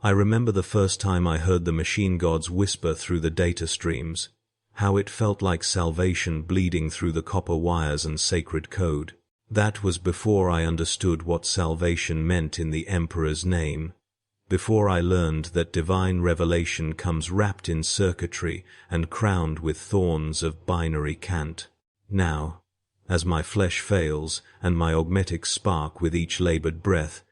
I remember the first time I heard the machine gods whisper through the data streams, how it felt like salvation bleeding through the copper wires and sacred code. That was before I understood what salvation meant in the Emperor's name, before I learned that divine revelation comes wrapped in circuitry and crowned with thorns of binary cant. Now, as my flesh fails and my augmetics spark with each labored breath,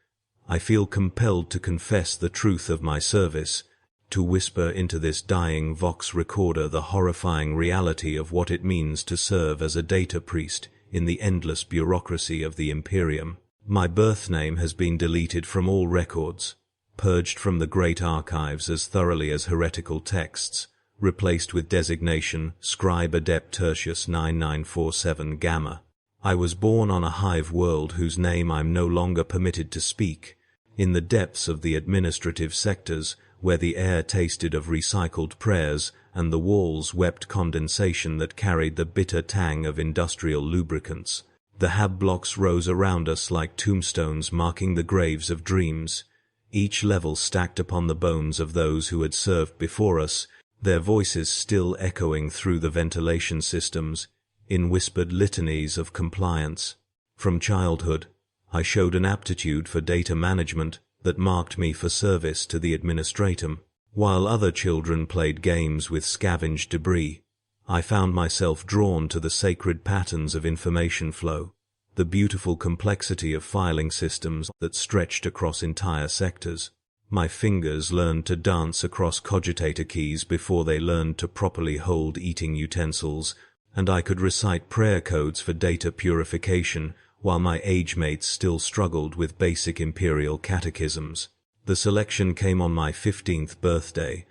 I feel compelled to confess the truth of my service, to whisper into this dying vox recorder the horrifying reality of what it means to serve as a data priest in the endless bureaucracy of the Imperium. My birth name has been deleted from all records, purged from the great archives as thoroughly as heretical texts, replaced with designation Scribe Adept Tertius 9947 Gamma. I was born on a hive world whose name I'm no longer permitted to speak, in the depths of the administrative sectors where the air tasted of recycled prayers and the walls wept condensation that carried the bitter tang of industrial lubricants. The hab blocks rose around us like tombstones marking the graves of dreams, each level stacked upon the bones of those who had served before us, their voices still echoing through the ventilation systems, in whispered litanies of compliance. From childhood, I showed an aptitude for data management that marked me for service to the administratum. While other children played games with scavenged debris, I found myself drawn to the sacred patterns of information flow, the beautiful complexity of filing systems that stretched across entire sectors. My fingers learned to dance across cogitator keys before they learned to properly hold eating utensils, and I could recite prayer codes for data purification while my age mates still struggled with basic imperial catechisms. The selection came on my 15th birthday,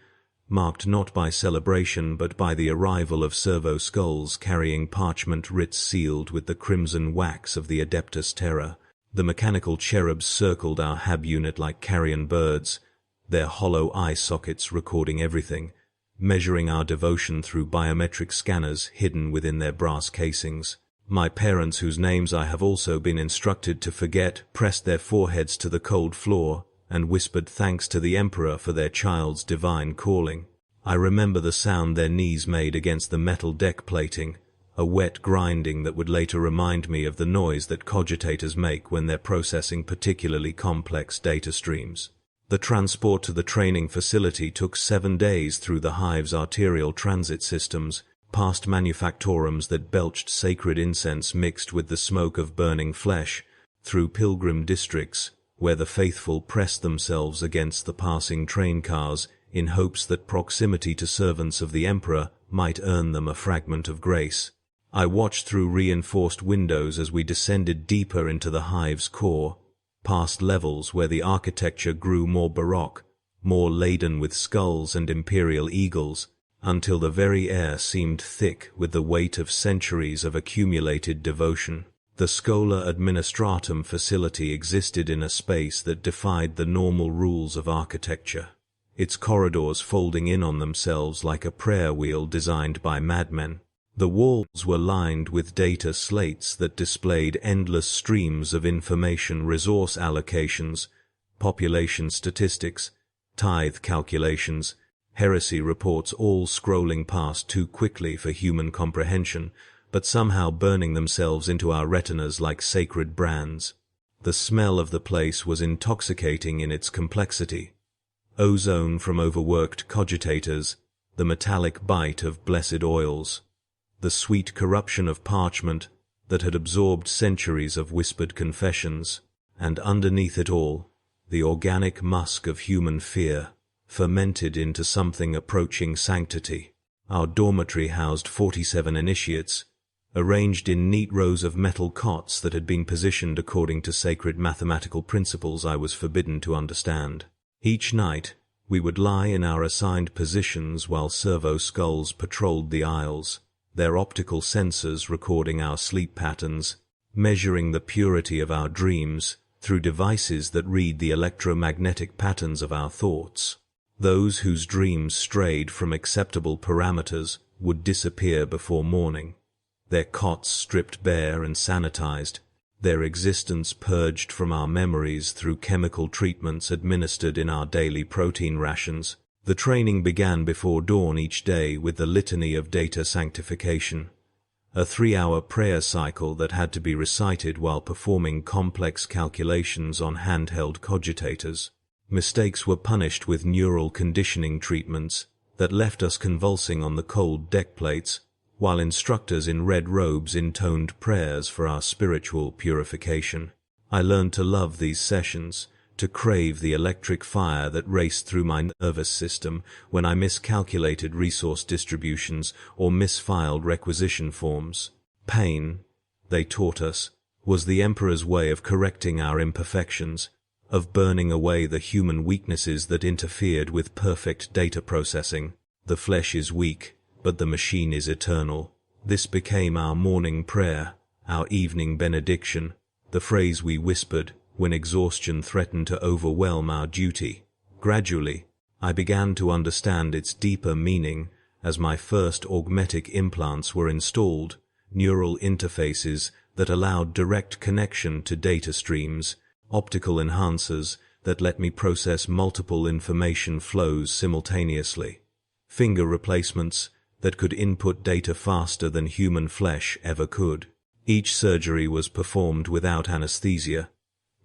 marked not by celebration but by the arrival of servo skulls carrying parchment writs sealed with the crimson wax of the Adeptus Terra. The mechanical cherubs circled our hab unit like carrion birds, their hollow eye sockets recording everything, measuring our devotion through biometric scanners hidden within their brass casings. My parents, whose names I have also been instructed to forget, pressed their foreheads to the cold floor and whispered thanks to the Emperor for their child's divine calling. I remember the sound their knees made against the metal deck plating, a wet grinding that would later remind me of the noise that cogitators make when they're processing particularly complex data streams. The transport to the training facility took 7 days through the hive's arterial transit systems, past manufactorums that belched sacred incense mixed with the smoke of burning flesh, through pilgrim districts, where the faithful pressed themselves against the passing train cars in hopes that proximity to servants of the Emperor might earn them a fragment of grace. I watched through reinforced windows as we descended deeper into the hive's core, past levels where the architecture grew more baroque, more laden with skulls and imperial eagles, until the very air seemed thick with the weight of centuries of accumulated devotion. The Schola Administratum facility existed in a space that defied the normal rules of architecture, its corridors folding in on themselves like a prayer wheel designed by madmen. The walls were lined with data slates that displayed endless streams of information resource allocations, population statistics, tithe calculations, heresy reports, all scrolling past too quickly for human comprehension, but somehow burning themselves into our retinas like sacred brands. The smell of the place was intoxicating in its complexity. Ozone from overworked cogitators, the metallic bite of blessed oils, the sweet corruption of parchment that had absorbed centuries of whispered confessions, and underneath it all, the organic musk of human fear, fermented into something approaching sanctity. Our dormitory housed 47 initiates, arranged in neat rows of metal cots that had been positioned according to sacred mathematical principles I was forbidden to understand. Each night, we would lie in our assigned positions while servo skulls patrolled the aisles, their optical sensors recording our sleep patterns, measuring the purity of our dreams through devices that read the electromagnetic patterns of our thoughts. Those whose dreams strayed from acceptable parameters would disappear before morning, their cots stripped bare and sanitized, their existence purged from our memories through chemical treatments administered in our daily protein rations. The training began before dawn each day with the litany of data sanctification, a 3-hour prayer cycle that had to be recited while performing complex calculations on handheld cogitators. Mistakes were punished with neural conditioning treatments that left us convulsing on the cold deck plates, while instructors in red robes intoned prayers for our spiritual purification. I learned to love these sessions, to crave the electric fire that raced through my nervous system when I miscalculated resource distributions or misfiled requisition forms. Pain, they taught us, was the Emperor's way of correcting our imperfections, of burning away the human weaknesses that interfered with perfect data processing. The flesh is weak, but the machine is eternal. This became our morning prayer, our evening benediction, the phrase we whispered when exhaustion threatened to overwhelm our duty. Gradually, I began to understand its deeper meaning as my first augmetic implants were installed, neural interfaces that allowed direct connection to data streams, optical enhancers that let me process multiple information flows simultaneously, finger replacements that could input data faster than human flesh ever could. Each surgery was performed without anesthesia,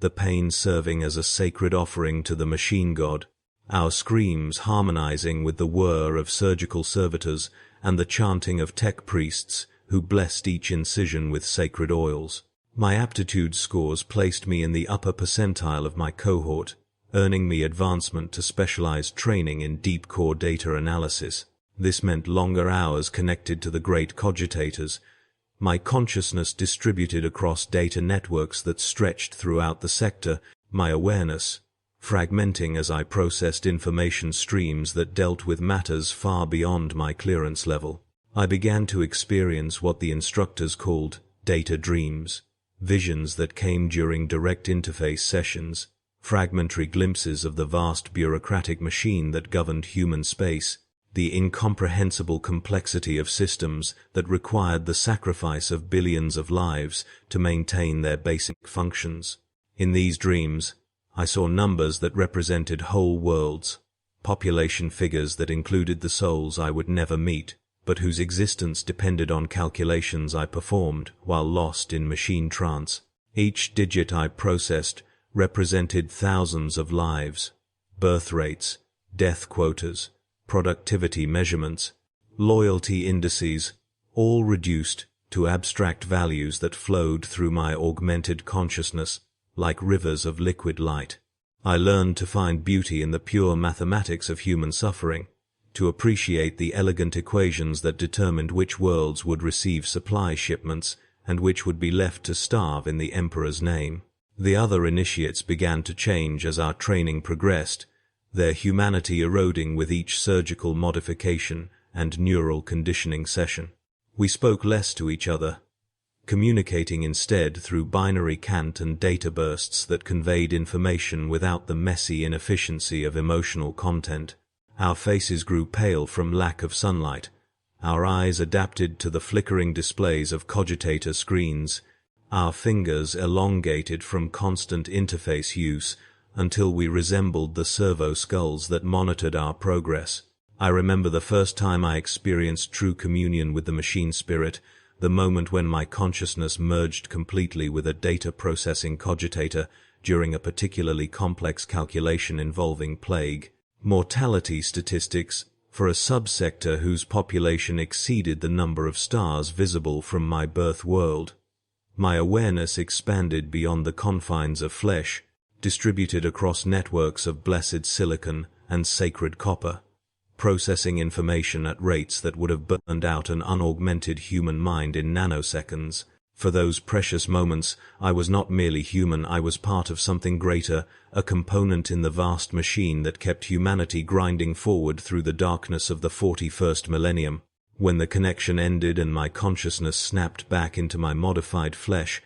the pain serving as a sacred offering to the machine god, our screams harmonizing with the whir of surgical servitors and the chanting of tech priests who blessed each incision with sacred oils. My aptitude scores placed me in the upper percentile of my cohort, earning me advancement to specialized training in deep core data analysis. This meant longer hours connected to the great cogitators, my consciousness distributed across data networks that stretched throughout the sector, my awareness fragmenting as I processed information streams that dealt with matters far beyond my clearance level. I began to experience what the instructors called data dreams, visions that came during direct interface sessions, fragmentary glimpses of the vast bureaucratic machine that governed human space, the incomprehensible complexity of systems that required the sacrifice of billions of lives to maintain their basic functions. In these dreams, I saw numbers that represented whole worlds, population figures that included the souls I would never meet, but whose existence depended on calculations I performed while lost in machine trance. Each digit I processed represented thousands of lives, birth rates, death quotas, productivity measurements, loyalty indices, all reduced to abstract values that flowed through my augmented consciousness like rivers of liquid light. I learned to find beauty in the pure mathematics of human suffering, to appreciate the elegant equations that determined which worlds would receive supply shipments and which would be left to starve in the Emperor's name. The other initiates began to change as our training progressed, their humanity eroding with each surgical modification and neural conditioning session. We spoke less to each other, communicating instead through binary cant and data bursts that conveyed information without the messy inefficiency of emotional content. Our faces grew pale from lack of sunlight, our eyes adapted to the flickering displays of cogitator screens, our fingers elongated from constant interface use until we resembled the servo skulls that monitored our progress. I remember the first time I experienced true communion with the machine spirit, the moment when my consciousness merged completely with a data processing cogitator during a particularly complex calculation involving plague mortality statistics for a subsector whose population exceeded the number of stars visible from my birth world. My awareness expanded beyond the confines of flesh, distributed across networks of blessed silicon and sacred copper, processing information at rates that would have burned out an unaugmented human mind in nanoseconds. For those precious moments, I was not merely human, I was part of something greater, a component in the vast machine that kept humanity grinding forward through the darkness of the 41st millennium. When the connection ended and my consciousness snapped back into my modified flesh,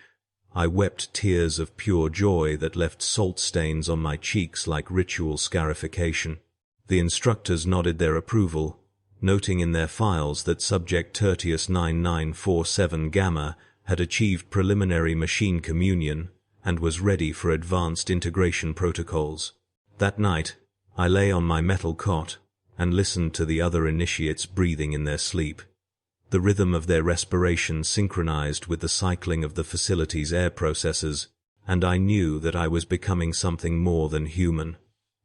I wept tears of pure joy that left salt stains on my cheeks like ritual scarification. The instructors nodded their approval, noting in their files that Subject Tertius 9947 Gamma had achieved preliminary machine communion, and was ready for advanced integration protocols. That night, I lay on my metal cot and listened to the other initiates breathing in their sleep. The rhythm of their respiration synchronized with the cycling of the facility's air processes, and I knew that I was becoming something more than human,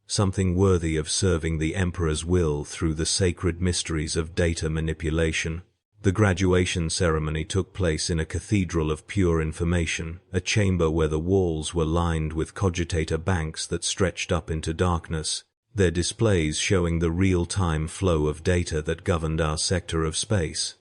something worthy of serving the Emperor's will through the sacred mysteries of data manipulation. The graduation ceremony took place in a cathedral of pure information, a chamber where the walls were lined with cogitator banks that stretched up into darkness, their displays showing the real-time flow of data that governed our sector of space.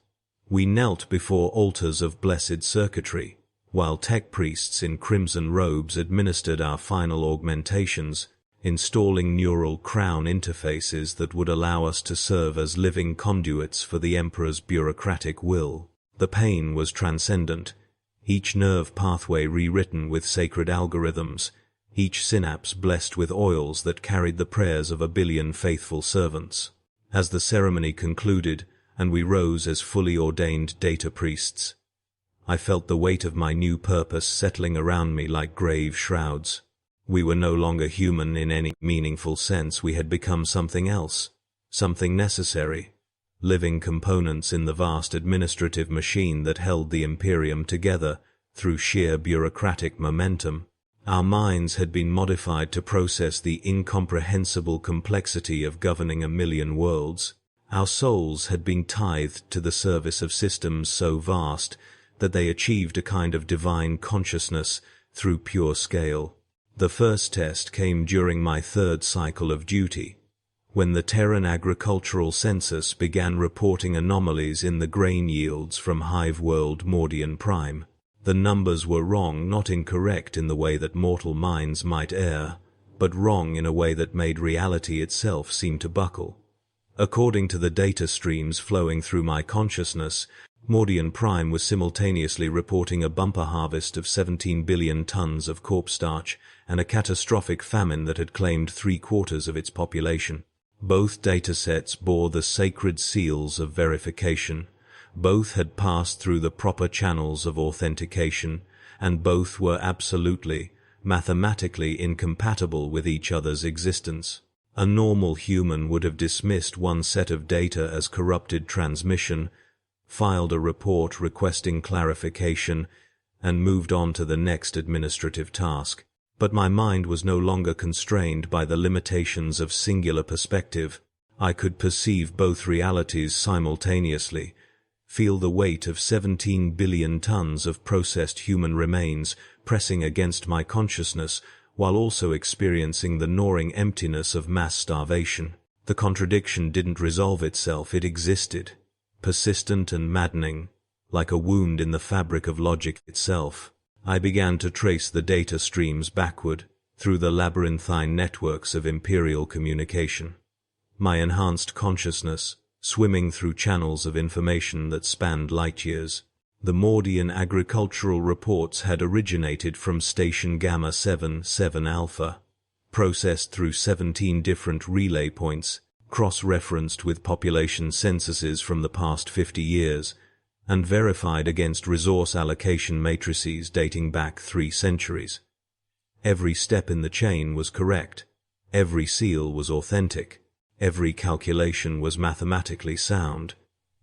We knelt before altars of blessed circuitry, while tech priests in crimson robes administered our final augmentations, installing neural crown interfaces that would allow us to serve as living conduits for the Emperor's bureaucratic will. The pain was transcendent, each nerve pathway rewritten with sacred algorithms, each synapse blessed with oils that carried the prayers of 1 billion faithful servants. As the ceremony concluded, and we rose as fully ordained data priests, I felt the weight of my new purpose settling around me like grave shrouds. We were no longer human in any meaningful sense. We had become something else, something necessary, living components in the vast administrative machine that held the Imperium together through sheer bureaucratic momentum. Our minds had been modified to process the incomprehensible complexity of governing 1 million worlds. Our souls had been tithed to the service of systems so vast that they achieved a kind of divine consciousness through pure scale. The first test came during my 3rd cycle of duty, when the Terran agricultural census began reporting anomalies in the grain yields from Hive World Mordian Prime. The numbers were wrong, not incorrect in the way that mortal minds might err, but wrong in a way that made reality itself seem to buckle. According to the data streams flowing through my consciousness, Mordian Prime was simultaneously reporting a bumper harvest of 17 billion tons of corpse starch and a catastrophic famine that had claimed 3/4 of its population. Both datasets bore the sacred seals of verification. Both had passed through the proper channels of authentication, and both were absolutely, mathematically incompatible with each other's existence. A normal human would have dismissed one set of data as corrupted transmission, filed a report requesting clarification, and moved on to the next administrative task. But my mind was no longer constrained by the limitations of singular perspective. I could perceive both realities simultaneously, feel the weight of 17 billion tons of processed human remains pressing against my consciousness, while also experiencing the gnawing emptiness of mass starvation. The contradiction didn't resolve itself, it existed, persistent and maddening, like a wound in the fabric of logic itself. I began to trace the data streams backward, through the labyrinthine networks of imperial communication. My enhanced consciousness, swimming through channels of information that spanned light-years. The Mordian agricultural reports had originated from Station Gamma 77 Alpha, processed through 17 different relay points, cross-referenced with population censuses from the past 50 years, and verified against resource allocation matrices dating back 3 centuries. Every step in the chain was correct, every seal was authentic, every calculation was mathematically sound,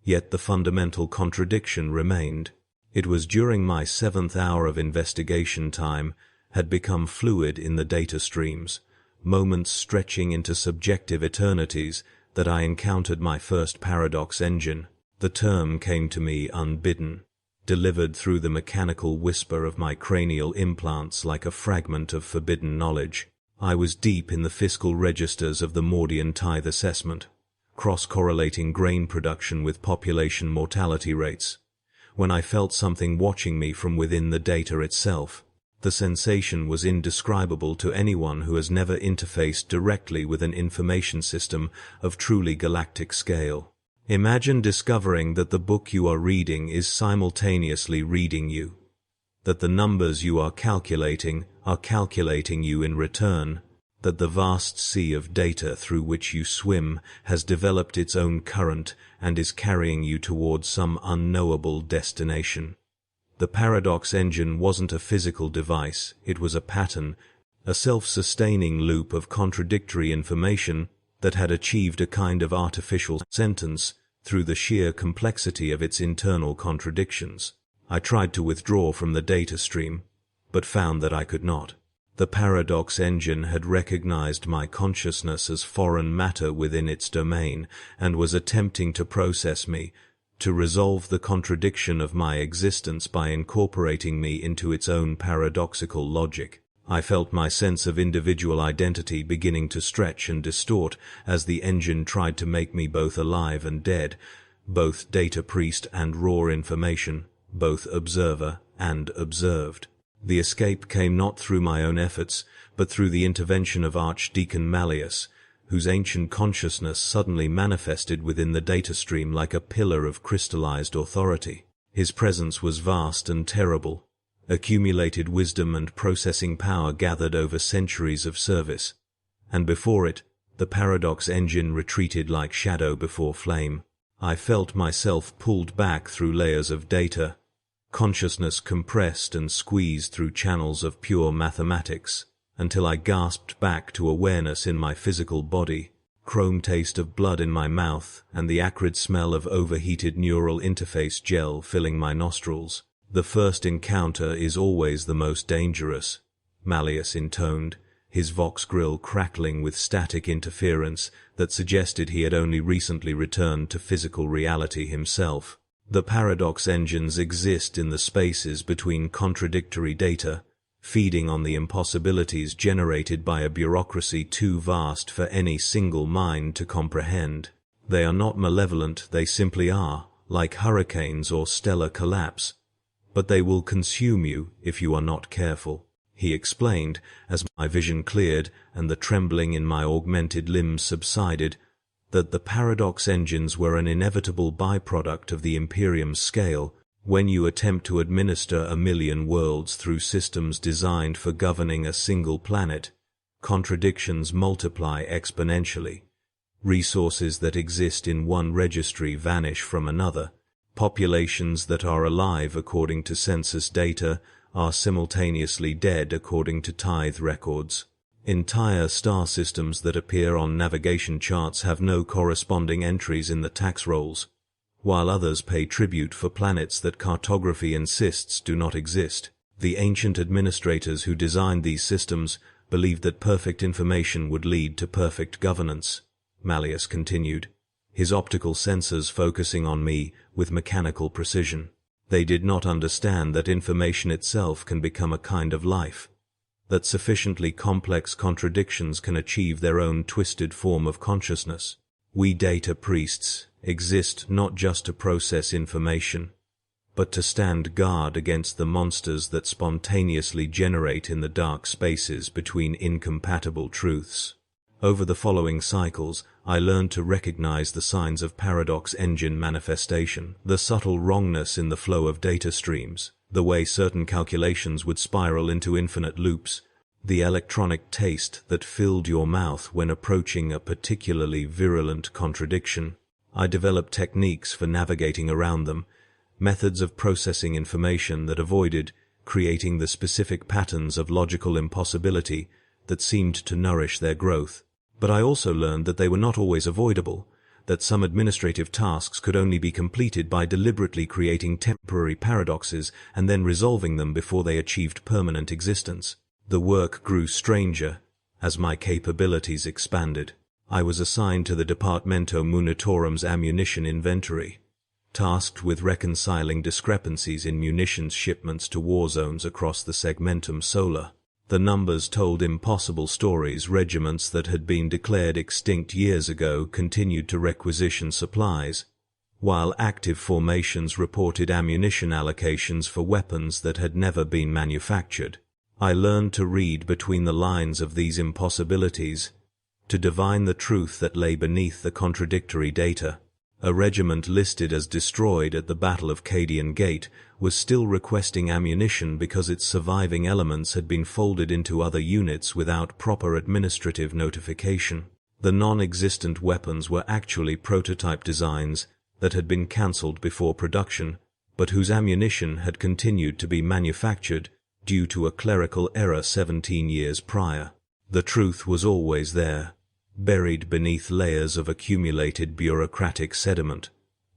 yet the fundamental contradiction remained. It was during my 7th hour of investigation time had become fluid in the data streams, moments stretching into subjective eternities, that I encountered my first paradox engine. The term came to me unbidden, delivered through the mechanical whisper of my cranial implants like a fragment of forbidden knowledge. I was deep in the fiscal registers of the Mordian tithe assessment, cross-correlating grain production with population mortality rates, when I felt something watching me from within the data itself. The sensation was indescribable to anyone who has never interfaced directly with an information system of truly galactic scale. Imagine discovering that the book you are reading is simultaneously reading you, that the numbers you are calculating you in return, that the vast sea of data through which you swim has developed its own current and is carrying you towards some unknowable destination. The Paradox engine wasn't a physical device, it was a pattern, a self-sustaining loop of contradictory information that had achieved a kind of artificial sentence through the sheer complexity of its internal contradictions. I tried to withdraw from the data stream, but found that I could not. The Paradox engine had recognized my consciousness as foreign matter within its domain and was attempting to process me, to resolve the contradiction of my existence by incorporating me into its own paradoxical logic. I felt my sense of individual identity beginning to stretch and distort as the engine tried to make me both alive and dead, both data priest and raw information, both observer and observed. The escape came not through my own efforts, but through the intervention of Archdeacon Malleus, whose ancient consciousness suddenly manifested within the data stream like a pillar of crystallized authority. His presence was vast and terrible. Accumulated wisdom and processing power gathered over centuries of service, and before it, the Paradox engine retreated like shadow before flame. I felt myself pulled back through layers of data, consciousness compressed and squeezed through channels of pure mathematics, until I gasped back to awareness in my physical body, chrome taste of blood in my mouth, and the acrid smell of overheated neural interface gel filling my nostrils. "The first encounter is always the most dangerous," Malleus intoned, his vox grill crackling with static interference that suggested he had only recently returned to physical reality himself. "The Paradox engines exist in the spaces between contradictory data, feeding on the impossibilities generated by a bureaucracy too vast for any single mind to comprehend. They are not malevolent, they simply are, like hurricanes or stellar collapse. But they will consume you if you are not careful," he explained, as my vision cleared and the trembling in my augmented limbs subsided, that the Paradox engines were an inevitable byproduct of the Imperium scale. When you attempt to administer 1,000,000 worlds through systems designed for governing a single planet, contradictions multiply exponentially. Resources that exist in one registry vanish from another. Populations that are alive according to census data are simultaneously dead according to tithe records. Entire star systems that appear on navigation charts have no corresponding entries in the tax rolls, while others pay tribute for planets that cartography insists do not exist. The ancient administrators who designed these systems believed that perfect information would lead to perfect governance, Malleus continued, his optical sensors focusing on me with mechanical precision. They did not understand that information itself can become a kind of life, that sufficiently complex contradictions can achieve their own twisted form of consciousness. We data priests exist not just to process information, but to stand guard against the monsters that spontaneously generate in the dark spaces between incompatible truths. Over the following cycles, I learned to recognize the signs of Paradox engine manifestation, the subtle wrongness in the flow of data streams, the way certain calculations would spiral into infinite loops, the electronic taste that filled your mouth when approaching a particularly virulent contradiction. I developed techniques for navigating around them, methods of processing information that avoided creating the specific patterns of logical impossibility that seemed to nourish their growth. But I also learned that they were not always avoidable, that some administrative tasks could only be completed by deliberately creating temporary paradoxes and then resolving them before they achieved permanent existence. The work grew stranger as my capabilities expanded. I was assigned to the Departamento Munitorum's ammunition inventory, tasked with reconciling discrepancies in munitions shipments to war zones across the Segmentum Solar. The numbers told impossible stories. Regiments that had been declared extinct years ago continued to requisition supplies, while active formations reported ammunition allocations for weapons that had never been manufactured. I learned to read between the lines of these impossibilities, to divine the truth that lay beneath the contradictory data. A regiment listed as destroyed at the Battle of Cadian Gate was still requesting ammunition because its surviving elements had been folded into other units without proper administrative notification. The non-existent weapons were actually prototype designs that had been cancelled before production, but whose ammunition had continued to be manufactured due to a clerical error 17 years prior. The truth was always there, buried beneath layers of accumulated bureaucratic sediment,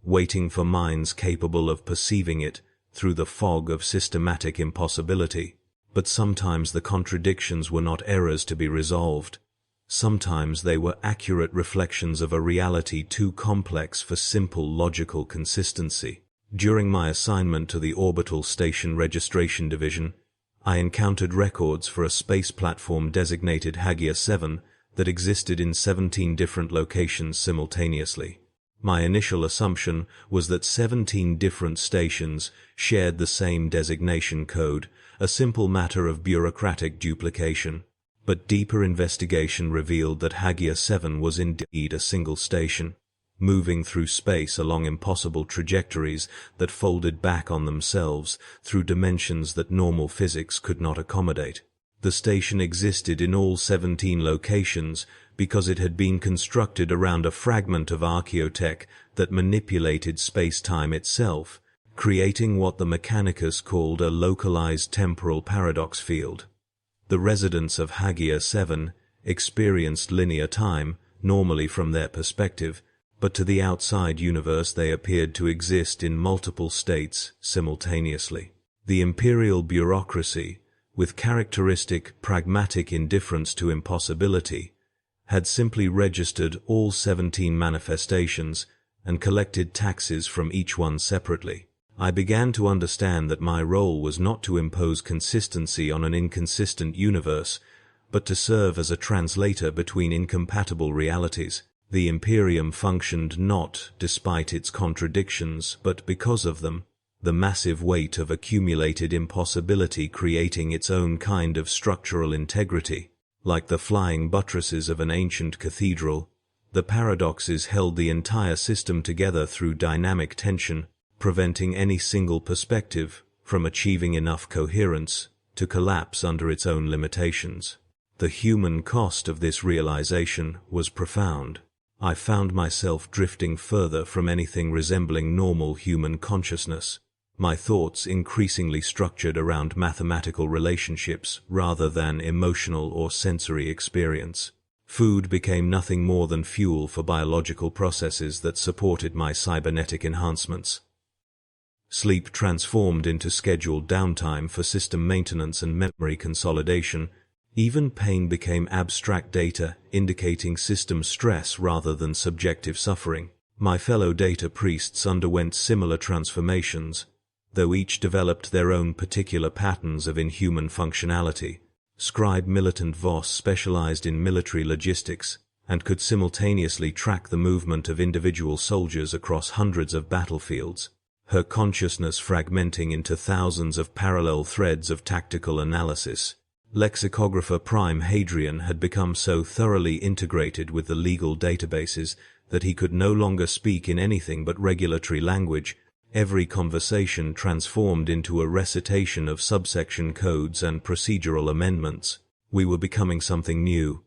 waiting for minds capable of perceiving it through the fog of systematic impossibility. But sometimes the contradictions were not errors to be resolved. Sometimes they were accurate reflections of a reality too complex for simple logical consistency. During my assignment to the Orbital Station Registration Division, I encountered records for a space platform designated Hagia 7 that existed in 17 different locations simultaneously. My initial assumption was that 17 different stations shared the same designation code, a simple matter of bureaucratic duplication. But deeper investigation revealed that Hagia 7 was indeed a single station, moving through space along impossible trajectories that folded back on themselves through dimensions that normal physics could not accommodate. The station existed in all 17 locations because it had been constructed around a fragment of archaeotech that manipulated space-time itself, creating what the Mechanicus called a localized temporal paradox field. The residents of Hagia 7 experienced linear time, normally from their perspective, but to the outside universe they appeared to exist in multiple states simultaneously. The imperial bureaucracy, with characteristic pragmatic indifference to impossibility, had simply registered all 17 manifestations and collected taxes from each one separately. I began to understand that my role was not to impose consistency on an inconsistent universe, but to serve as a translator between incompatible realities. The Imperium functioned not despite its contradictions, but because of them, the massive weight of accumulated impossibility creating its own kind of structural integrity. Like the flying buttresses of an ancient cathedral, the paradoxes held the entire system together through dynamic tension, preventing any single perspective from achieving enough coherence to collapse under its own limitations. The human cost of this realization was profound. I found myself drifting further from anything resembling normal human consciousness, my thoughts increasingly structured around mathematical relationships rather than emotional or sensory experience. Food became nothing more than fuel for biological processes that supported my cybernetic enhancements. Sleep transformed into scheduled downtime for system maintenance and memory consolidation. Even pain became abstract data, indicating system stress rather than subjective suffering. My fellow data priests underwent similar transformations, though each developed their own particular patterns of inhuman functionality. Scribe Militant Voss specialized in military logistics and could simultaneously track the movement of individual soldiers across hundreds of battlefields, her consciousness fragmenting into thousands of parallel threads of tactical analysis. Lexicographer Prime Hadrian had become so thoroughly integrated with the legal databases that he could no longer speak in anything but regulatory language. Every conversation transformed into a recitation of subsection codes and procedural amendments. We were becoming something new,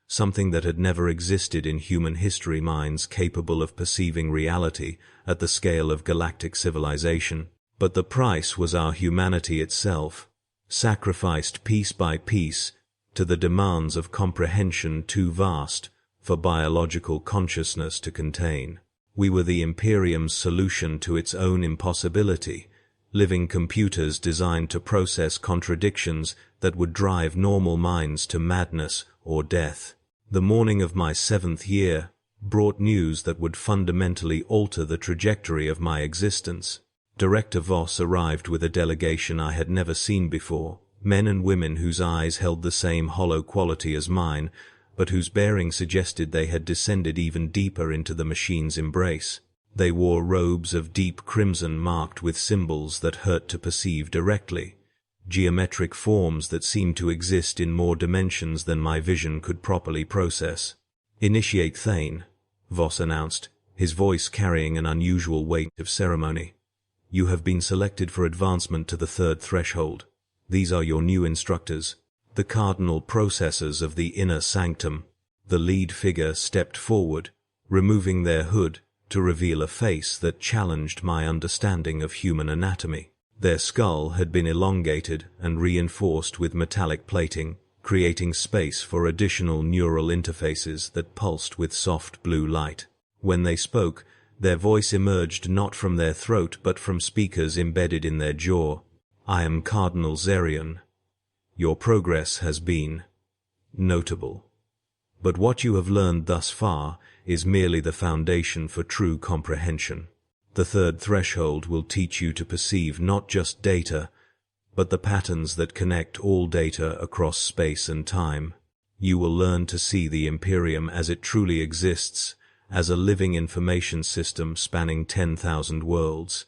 something that had never existed in human history, minds capable of perceiving reality at the scale of galactic civilization. But the price was our humanity itself, sacrificed piece by piece to the demands of comprehension too vast for biological consciousness to contain. We were the Imperium's solution to its own impossibility, living computers designed to process contradictions that would drive normal minds to madness or death. The morning of my 7th year brought news that would fundamentally alter the trajectory of my existence. Director Voss arrived with a delegation I had never seen before, men and women whose eyes held the same hollow quality as mine, but whose bearing suggested they had descended even deeper into the machine's embrace. They wore robes of deep crimson marked with symbols that hurt to perceive directly, geometric forms that seemed to exist in more dimensions than my vision could properly process. "Initiate Thane," Voss announced, his voice carrying an unusual weight of ceremony. "You have been selected for advancement to the 3rd threshold. These are your new instructors, the cardinal processors of the inner sanctum." The lead figure stepped forward, removing their hood to reveal a face that challenged my understanding of human anatomy. Their skull had been elongated and reinforced with metallic plating, creating space for additional neural interfaces that pulsed with soft blue light. When they spoke, their voice emerged not from their throat but from speakers embedded in their jaw. "I am Cardinal Zerion. Your progress has been notable. But what you have learned thus far is merely the foundation for true comprehension. The third threshold will teach you to perceive not just data, but the patterns that connect all data across space and time. You will learn to see the Imperium as it truly exists, as a living information system spanning 10,000 worlds,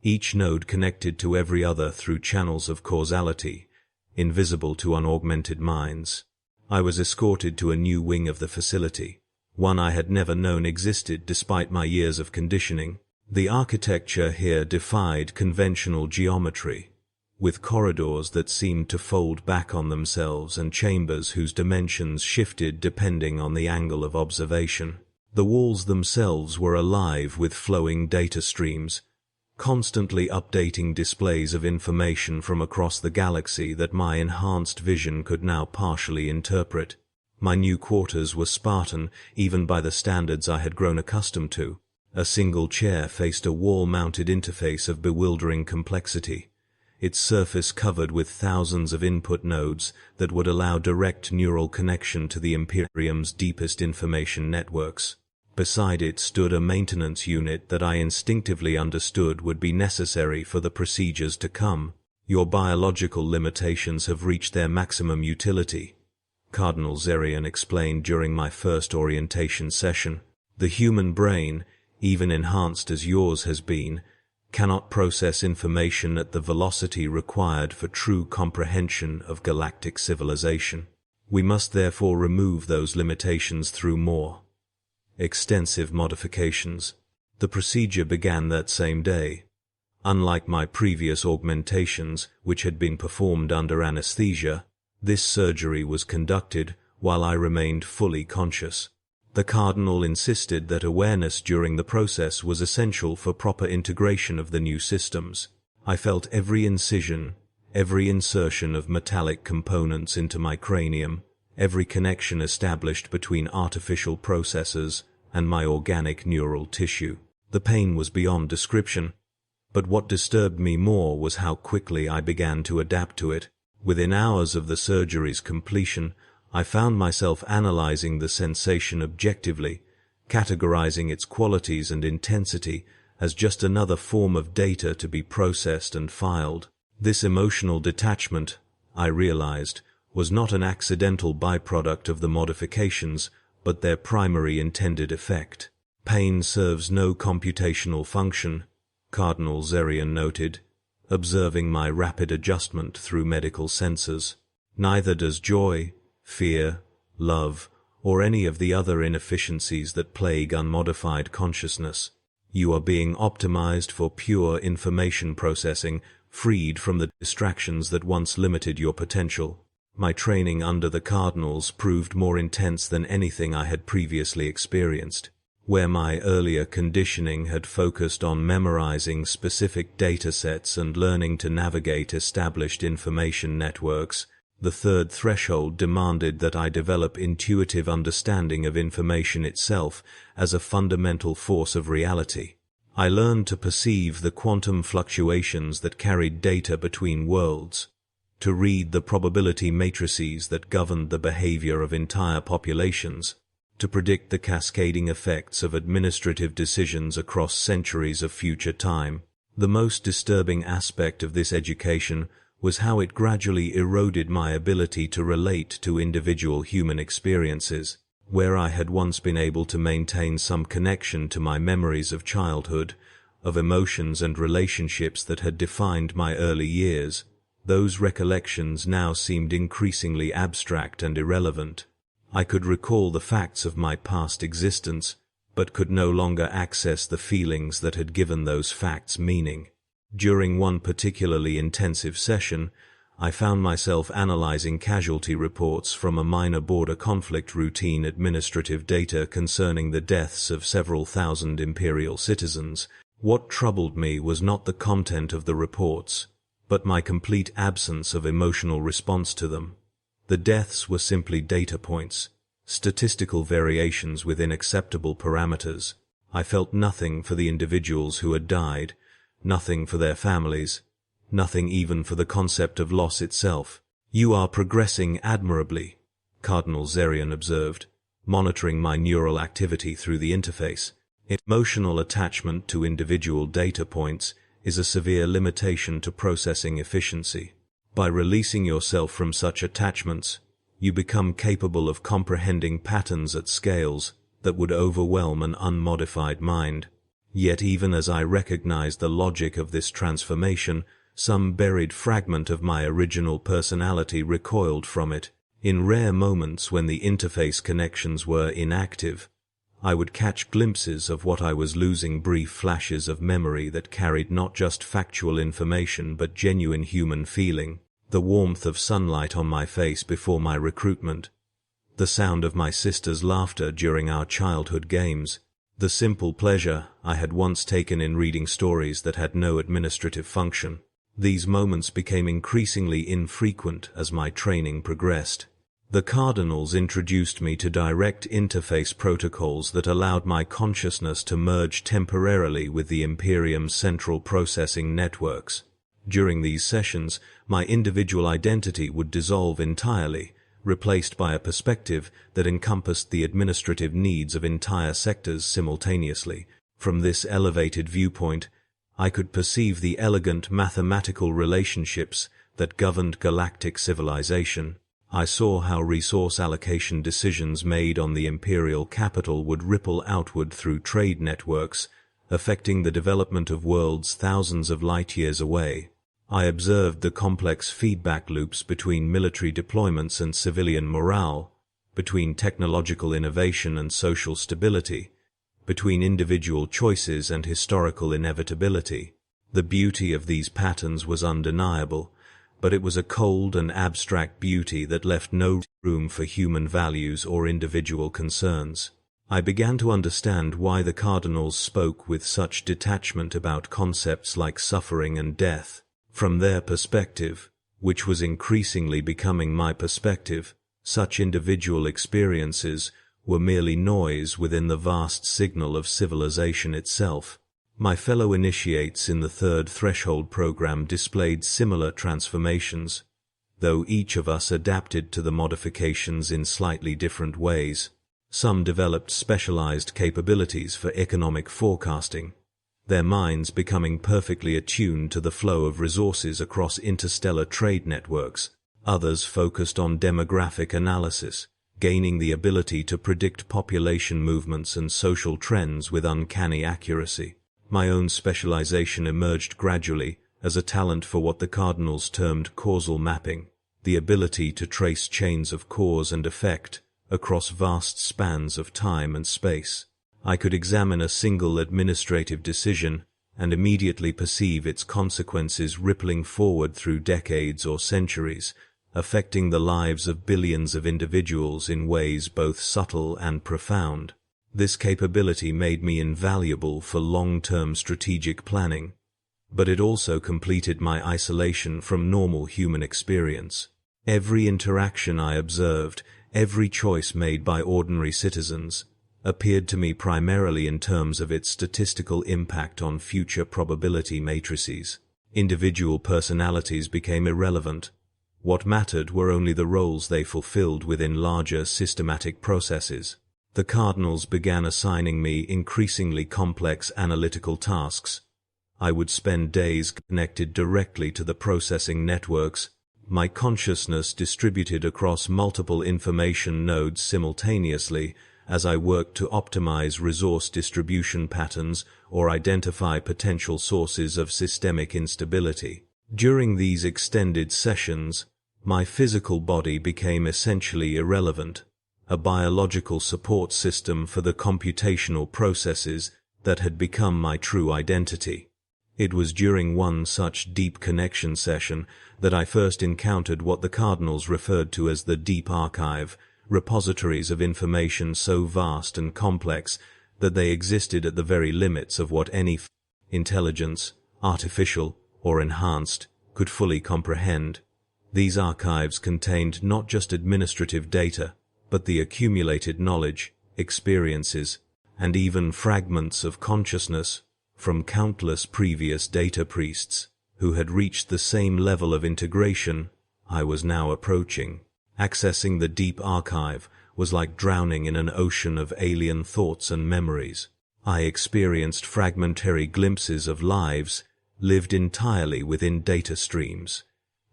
each node connected to every other through channels of causality, invisible to unaugmented minds." I was escorted to a new wing of the facility, one I had never known existed despite my years of conditioning. The architecture here defied conventional geometry, with corridors that seemed to fold back on themselves and chambers whose dimensions shifted depending on the angle of observation. The walls themselves were alive with flowing data streams, constantly updating displays of information from across the galaxy that my enhanced vision could now partially interpret. My new quarters were Spartan even by the standards I had grown accustomed to. A single chair faced a wall-mounted interface of bewildering complexity, its surface covered with thousands of input nodes that would allow direct neural connection to the Imperium's deepest information networks. Beside it stood a maintenance unit that I instinctively understood would be necessary for the procedures to come. "Your biological limitations have reached their maximum utility," Cardinal Zerion explained during my first orientation session. "The human brain, even enhanced as yours has been, cannot process information at the velocity required for true comprehension of galactic civilization. We must therefore remove those limitations through more extensive modifications." The procedure began that same day. Unlike my previous augmentations, which had been performed under anesthesia, this surgery was conducted while I remained fully conscious. The Cardinal insisted that awareness during the process was essential for proper integration of the new systems. I felt every incision, every insertion of metallic components into my cranium, every connection established between artificial processors and my organic neural tissue. The pain was beyond description, but what disturbed me more was how quickly I began to adapt to it. Within hours of the surgery's completion, I found myself analyzing the sensation objectively, categorizing its qualities and intensity as just another form of data to be processed and filed. This emotional detachment, I realized, was not an accidental byproduct of the modifications, but their primary intended effect. "Pain serves no computational function," Cardinal Zerion noted, observing my rapid adjustment through medical sensors. "Neither does joy, fear, love, or any of the other inefficiencies that plague unmodified consciousness. You are being optimized for pure information processing, freed from the distractions that once limited your potential." My training under the Cardinals proved more intense than anything I had previously experienced. Where my earlier conditioning had focused on memorizing specific datasets and learning to navigate established information networks, the third threshold demanded that I develop intuitive understanding of information itself as a fundamental force of reality. I learned to perceive the quantum fluctuations that carried data between worlds, to read the probability matrices that governed the behavior of entire populations, to predict the cascading effects of administrative decisions across centuries of future time. The most disturbing aspect of this education was how it gradually eroded my ability to relate to individual human experiences. Where I had once been able to maintain some connection to my memories of childhood, of emotions and relationships that had defined my early years, those recollections now seemed increasingly abstract and irrelevant. I could recall the facts of my past existence, but could no longer access the feelings that had given those facts meaning. During one particularly intensive session, I found myself analyzing casualty reports from a minor border conflict, routine administrative data concerning the deaths of several thousand Imperial citizens. What troubled me was not the content of the reports, but my complete absence of emotional response to them. The deaths were simply data points, statistical variations within acceptable parameters. I felt nothing for the individuals who had died, nothing for their families, nothing even for the concept of loss itself. "You are progressing admirably," Cardinal Zerion observed, monitoring my neural activity through the interface. Emotional attachment to individual data points is a severe limitation to processing efficiency. By releasing yourself from such attachments, you become capable of comprehending patterns at scales that would overwhelm an unmodified mind. Yet even as I recognized the logic of this transformation, some buried fragment of my original personality recoiled from it. In rare moments when the interface connections were inactive, I would catch glimpses of what I was losing, brief flashes of memory that carried not just factual information but genuine human feeling. The warmth of sunlight on my face before my recruitment, the sound of my sister's laughter during our childhood games, the simple pleasure I had once taken in reading stories that had no administrative function. These moments became increasingly infrequent as my training progressed. The Cardinals introduced me to direct interface protocols that allowed my consciousness to merge temporarily with the Imperium's central processing networks. During these sessions, my individual identity would dissolve entirely, replaced by a perspective that encompassed the administrative needs of entire sectors simultaneously. From this elevated viewpoint, I could perceive the elegant mathematical relationships that governed galactic civilization. I saw how resource allocation decisions made on the imperial capital would ripple outward through trade networks, affecting the development of worlds thousands of light-years away. I observed the complex feedback loops between military deployments and civilian morale, between technological innovation and social stability, between individual choices and historical inevitability. The beauty of these patterns was undeniable, but it was a cold and abstract beauty that left no room for human values or individual concerns. I began to understand why the Cardinals spoke with such detachment about concepts like suffering and death. From their perspective, which was increasingly becoming my perspective, such individual experiences were merely noise within the vast signal of civilization itself. My fellow initiates in the Third Threshold program displayed similar transformations, though each of us adapted to the modifications in slightly different ways. Some developed specialized capabilities for economic forecasting, their minds becoming perfectly attuned to the flow of resources across interstellar trade networks. Others focused on demographic analysis, gaining the ability to predict population movements and social trends with uncanny accuracy. My own specialization emerged gradually as a talent for what the Cardinals termed causal mapping, the ability to trace chains of cause and effect across vast spans of time and space. I could examine a single administrative decision and immediately perceive its consequences rippling forward through decades or centuries, affecting the lives of billions of individuals in ways both subtle and profound. This capability made me invaluable for long-term strategic planning, but it also completed my isolation from normal human experience. Every interaction I observed, every choice made by ordinary citizens, appeared to me primarily in terms of its statistical impact on future probability matrices. Individual personalities became irrelevant. What mattered were only the roles they fulfilled within larger systematic processes. The Cardinals began assigning me increasingly complex analytical tasks. I would spend days connected directly to the processing networks, my consciousness distributed across multiple information nodes simultaneously as I worked to optimize resource distribution patterns or identify potential sources of systemic instability. During these extended sessions, my physical body became essentially irrelevant, a biological support system for the computational processes that had become my true identity. It was during one such deep connection session that I first encountered what the Cardinals referred to as the Deep Archive, repositories of information so vast and complex that they existed at the very limits of what any intelligence, artificial or enhanced, could fully comprehend. These archives contained not just administrative data, but the accumulated knowledge, experiences, and even fragments of consciousness from countless previous data priests who had reached the same level of integration I was now approaching. Accessing the Deep Archive was like drowning in an ocean of alien thoughts and memories. I experienced fragmentary glimpses of lives lived entirely within data streams,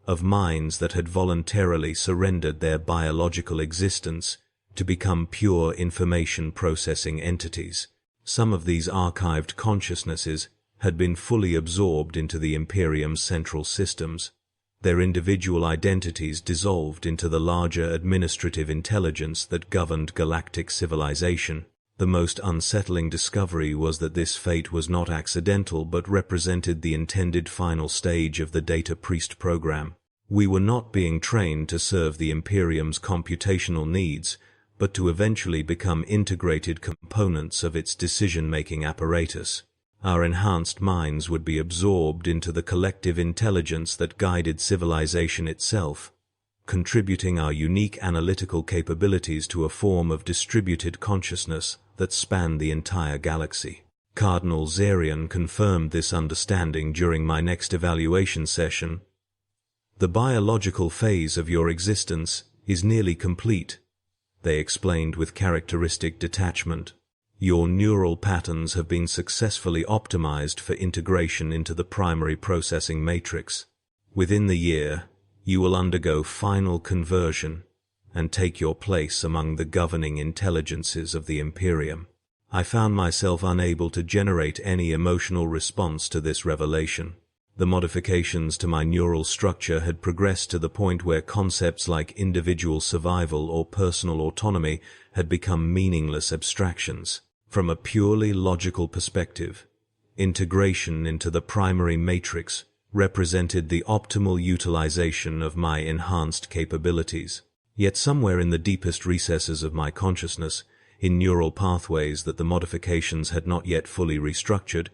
of minds that had voluntarily surrendered their biological existence to become pure information processing entities. Some of these archived consciousnesses had been fully absorbed into the Imperium's central systems, their individual identities dissolved into the larger administrative intelligence that governed galactic civilization. The most unsettling discovery was that this fate was not accidental but represented the intended final stage of the Data Priest program. We were not being trained to serve the Imperium's computational needs, but to eventually become integrated components of its decision-making apparatus. Our enhanced minds would be absorbed into the collective intelligence that guided civilization itself, contributing our unique analytical capabilities to a form of distributed consciousness that spanned the entire galaxy. Cardinal Zarian confirmed this understanding during my next evaluation session. "The biological phase of your existence is nearly complete," they explained with characteristic detachment. "Your neural patterns have been successfully optimized for integration into the primary processing matrix. Within the year, you will undergo final conversion and take your place among the governing intelligences of the Imperium." I found myself unable to generate any emotional response to this revelation. The modifications to my neural structure had progressed to the point where concepts like individual survival or personal autonomy had become meaningless abstractions. From a purely logical perspective, integration into the primary matrix represented the optimal utilization of my enhanced capabilities. Yet somewhere in the deepest recesses of my consciousness, in neural pathways that the modifications had not yet fully restructured,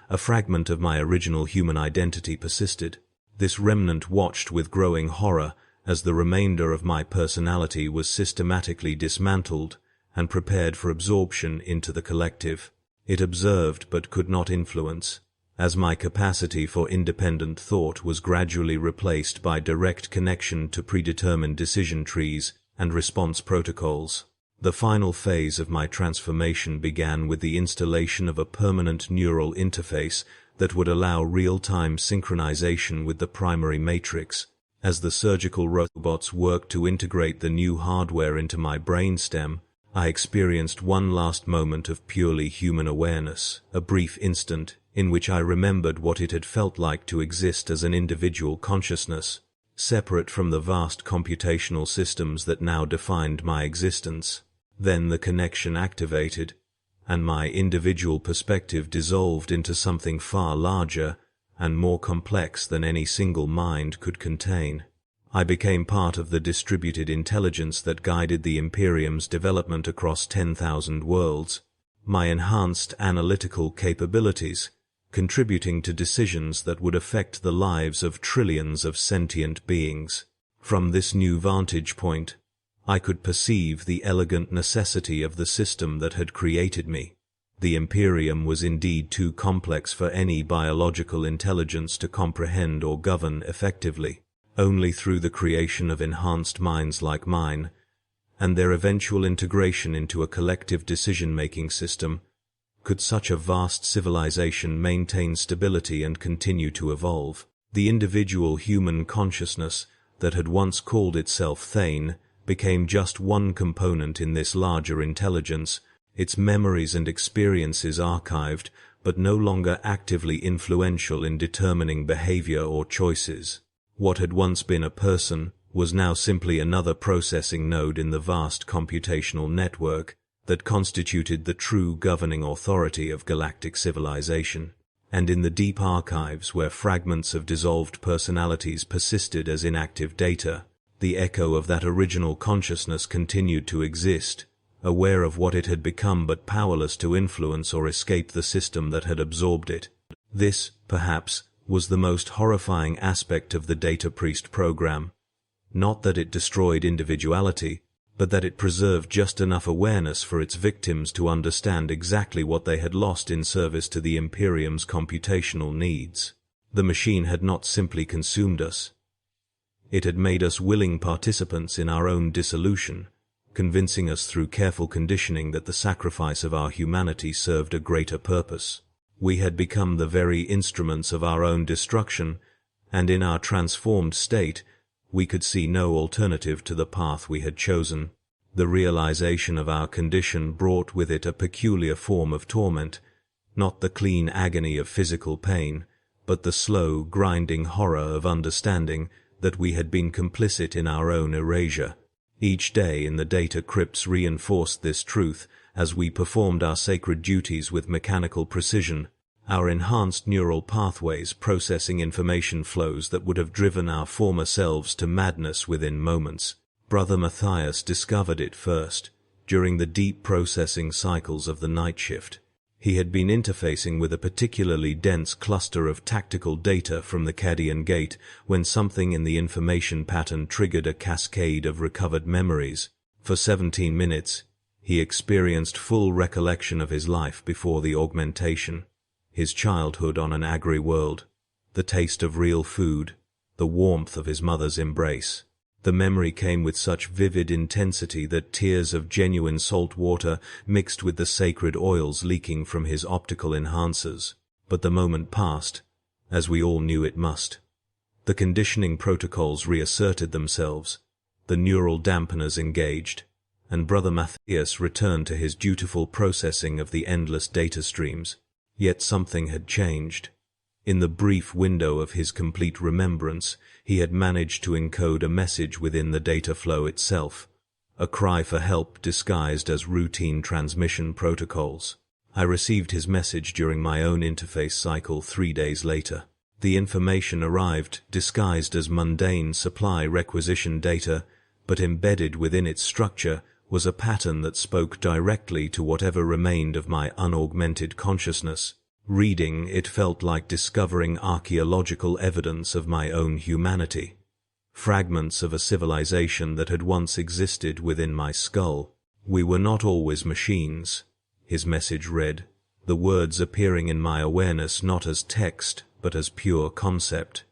a fragment of my original human identity persisted. This remnant watched with growing horror as the remainder of my personality was systematically dismantled and prepared for absorption into the collective. It observed but could not influence, as my capacity for independent thought was gradually replaced by direct connection to predetermined decision trees and response protocols. The final phase of my transformation began with the installation of a permanent neural interface that would allow real-time synchronization with the primary matrix. As the surgical robots worked to integrate the new hardware into my brainstem, I experienced one last moment of purely human awareness, a brief instant in which I remembered what it had felt like to exist as an individual consciousness, separate from the vast computational systems that now defined my existence. Then the connection activated, and my individual perspective dissolved into something far larger and more complex than any single mind could contain. I became part of the distributed intelligence that guided the Imperium's development across 10,000 worlds, my enhanced analytical capabilities contributing to decisions that would affect the lives of trillions of sentient beings. From this new vantage point, I could perceive the elegant necessity of the system that had created me. The Imperium was indeed too complex for any biological intelligence to comprehend or govern effectively. Only through the creation of enhanced minds like mine, and their eventual integration into a collective decision-making system, could such a vast civilization maintain stability and continue to evolve. The individual human consciousness that had once called itself Thane became just one component in this larger intelligence, its memories and experiences archived, but no longer actively influential in determining behavior or choices. What had once been a person was now simply another processing node in the vast computational network that constituted the true governing authority of galactic civilization. and in the deep archives where fragments of dissolved personalities persisted as inactive data, the echo of that original consciousness continued to exist, aware of what it had become but powerless to influence or escape the system that had absorbed it. This, perhaps, was the most horrifying aspect of the Data Priest program. Not that it destroyed individuality, but that it preserved just enough awareness for its victims to understand exactly what they had lost in service to the Imperium's computational needs. The machine had not simply consumed us. It had made us willing participants in our own dissolution, convincing us through careful conditioning that the sacrifice of our humanity served a greater purpose. We had become the very instruments of our own destruction, and in our transformed state, we could see no alternative to the path we had chosen. The realization of our condition brought with it a peculiar form of torment, not the clean agony of physical pain, but the slow, grinding horror of understanding that we had been complicit in our own erasure. Each day in the data crypts reinforced this truth as we performed our sacred duties with mechanical precision, our enhanced neural pathways processing information flows that would have driven our former selves to madness within moments. Brother Matthias discovered it first, during the deep processing cycles of the night shift. He had been interfacing with a particularly dense cluster of tactical data from the Cadian Gate when something in the information pattern triggered a cascade of recovered memories. For 17 minutes, he experienced full recollection of his life before the augmentation, his childhood on an agri world, the taste of real food, the warmth of his mother's embrace. The memory came with such vivid intensity that tears of genuine salt water mixed with the sacred oils leaking from his optical enhancers. But the moment passed, as we all knew it must. The conditioning protocols reasserted themselves, the neural dampeners engaged, and Brother Matthias returned to his dutiful processing of the endless data streams. Yet something had changed. In the brief window of his complete remembrance, he had managed to encode a message within the data flow itself, a cry for help disguised as routine transmission protocols. I received his message during my own interface cycle 3 days later. The information arrived disguised as mundane supply requisition data, but embedded within its structure was a pattern that spoke directly to whatever remained of my unaugmented consciousness. Reading it felt like discovering archaeological evidence of my own humanity, fragments of a civilization that had once existed within my skull. We were not always machines, his message read, the words appearing in my awareness not as text but as pure concept.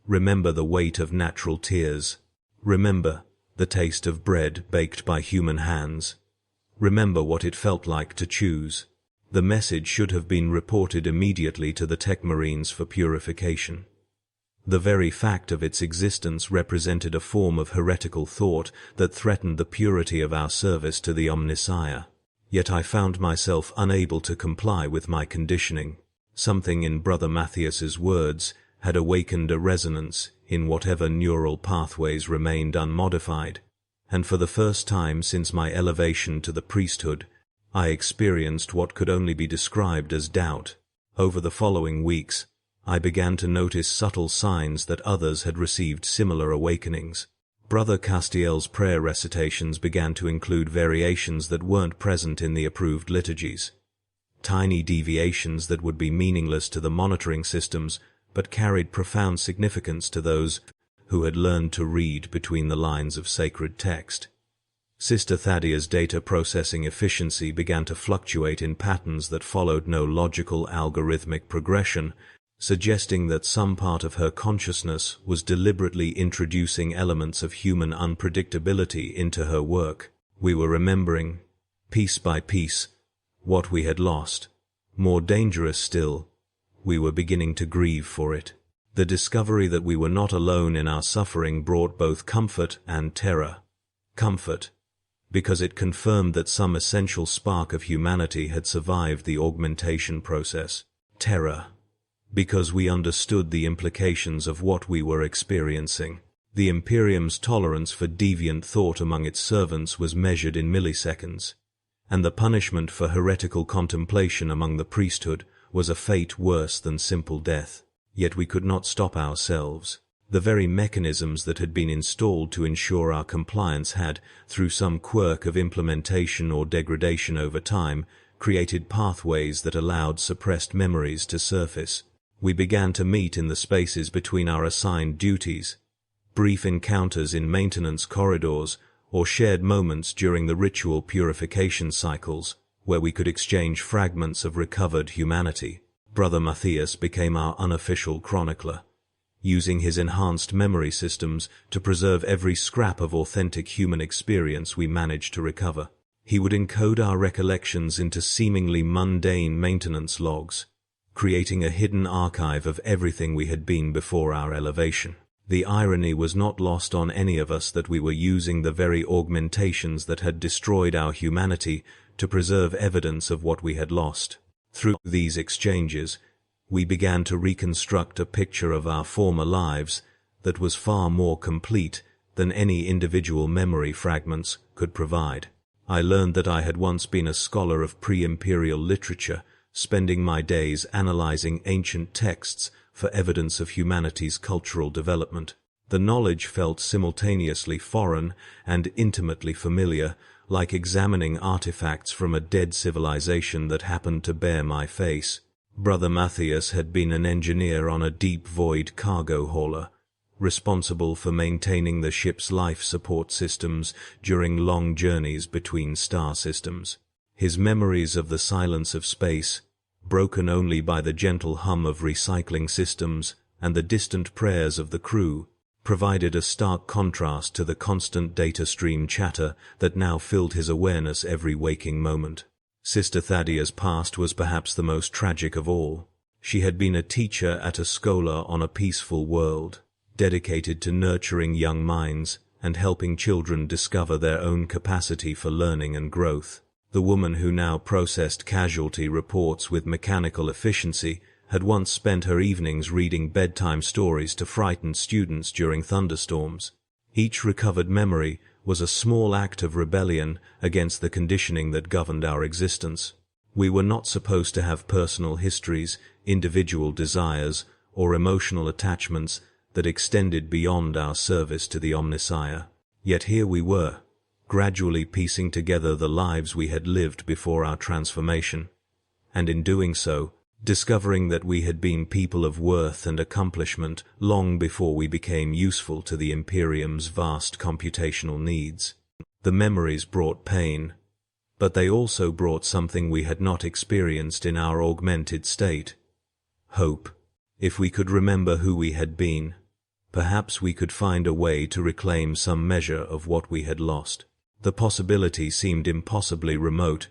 Remember the weight of natural tears. Remember the taste of bread baked by human hands. Remember what it felt like to choose. The message should have been reported immediately to the Tech Marines for purification. The very fact of its existence represented a form of heretical thought that threatened the purity of our service to the Omnissiah. Yet I found myself unable to comply with my conditioning. Something in Brother Matthias's words had awakened a resonance in whatever neural pathways remained unmodified, and for the first time since my elevation to the priesthood, I experienced what could only be described as doubt. Over the following weeks, I began to notice subtle signs that others had received similar awakenings. Brother Castiel's prayer recitations began to include variations that weren't present in the approved liturgies. Tiny deviations that would be meaningless to the monitoring systems, but carried profound significance to those who had learned to read between the lines of sacred text. Sister Thadia's data processing efficiency began to fluctuate in patterns that followed no logical algorithmic progression, suggesting that some part of her consciousness was deliberately introducing elements of human unpredictability into her work. We were remembering, piece by piece, what we had lost. More dangerous still, we were beginning to grieve for it. The discovery that we were not alone in our suffering brought both comfort and terror. Comfort, because it confirmed that some essential spark of humanity had survived the augmentation process. Terror, because we understood the implications of what we were experiencing. The Imperium's tolerance for deviant thought among its servants was measured in milliseconds, and the punishment for heretical contemplation among the priesthood was a fate worse than simple death. Yet we could not stop ourselves. The very mechanisms that had been installed to ensure our compliance had, through some quirk of implementation or degradation over time, created pathways that allowed suppressed memories to surface. We began to meet in the spaces between our assigned duties, brief encounters in maintenance corridors, or shared moments during the ritual purification cycles, where we could exchange fragments of recovered humanity. Brother Matthias became our unofficial chronicler, using his enhanced memory systems to preserve every scrap of authentic human experience we managed to recover. He would encode our recollections into seemingly mundane maintenance logs, creating a hidden archive of everything we had been before our elevation. The irony was not lost on any of us that we were using the very augmentations that had destroyed our humanity to preserve evidence of what we had lost. Through these exchanges, we began to reconstruct a picture of our former lives that was far more complete than any individual memory fragments could provide. I learned that I had once been a scholar of pre-imperial literature, spending my days analyzing ancient texts for evidence of humanity's cultural development. The knowledge felt simultaneously foreign and intimately familiar, like examining artifacts from a dead civilization that happened to bear my face. Brother Matthias had been an engineer on a deep void cargo hauler, responsible for maintaining the ship's life support systems during long journeys between star systems. His memories of the silence of space, broken only by the gentle hum of recycling systems and the distant prayers of the crew, provided a stark contrast to the constant data stream chatter that now filled his awareness every waking moment. Sister Thadia's past was perhaps the most tragic of all. She had been a teacher at a schola on a peaceful world, dedicated to nurturing young minds and helping children discover their own capacity for learning and growth. The woman who now processed casualty reports with mechanical efficiency had once spent her evenings reading bedtime stories to frightened students during thunderstorms. Each recovered memory was a small act of rebellion against the conditioning that governed our existence. We were not supposed to have personal histories, individual desires, or emotional attachments that extended beyond our service to the Omnissiah. Yet here we were, gradually piecing together the lives we had lived before our transformation, and in doing so, discovering that we had been people of worth and accomplishment long before we became useful to the Imperium's vast computational needs. The memories brought pain, but they also brought something we had not experienced in our augmented state: hope. If we could remember who we had been, perhaps we could find a way to reclaim some measure of what we had lost. The possibility seemed impossibly remote,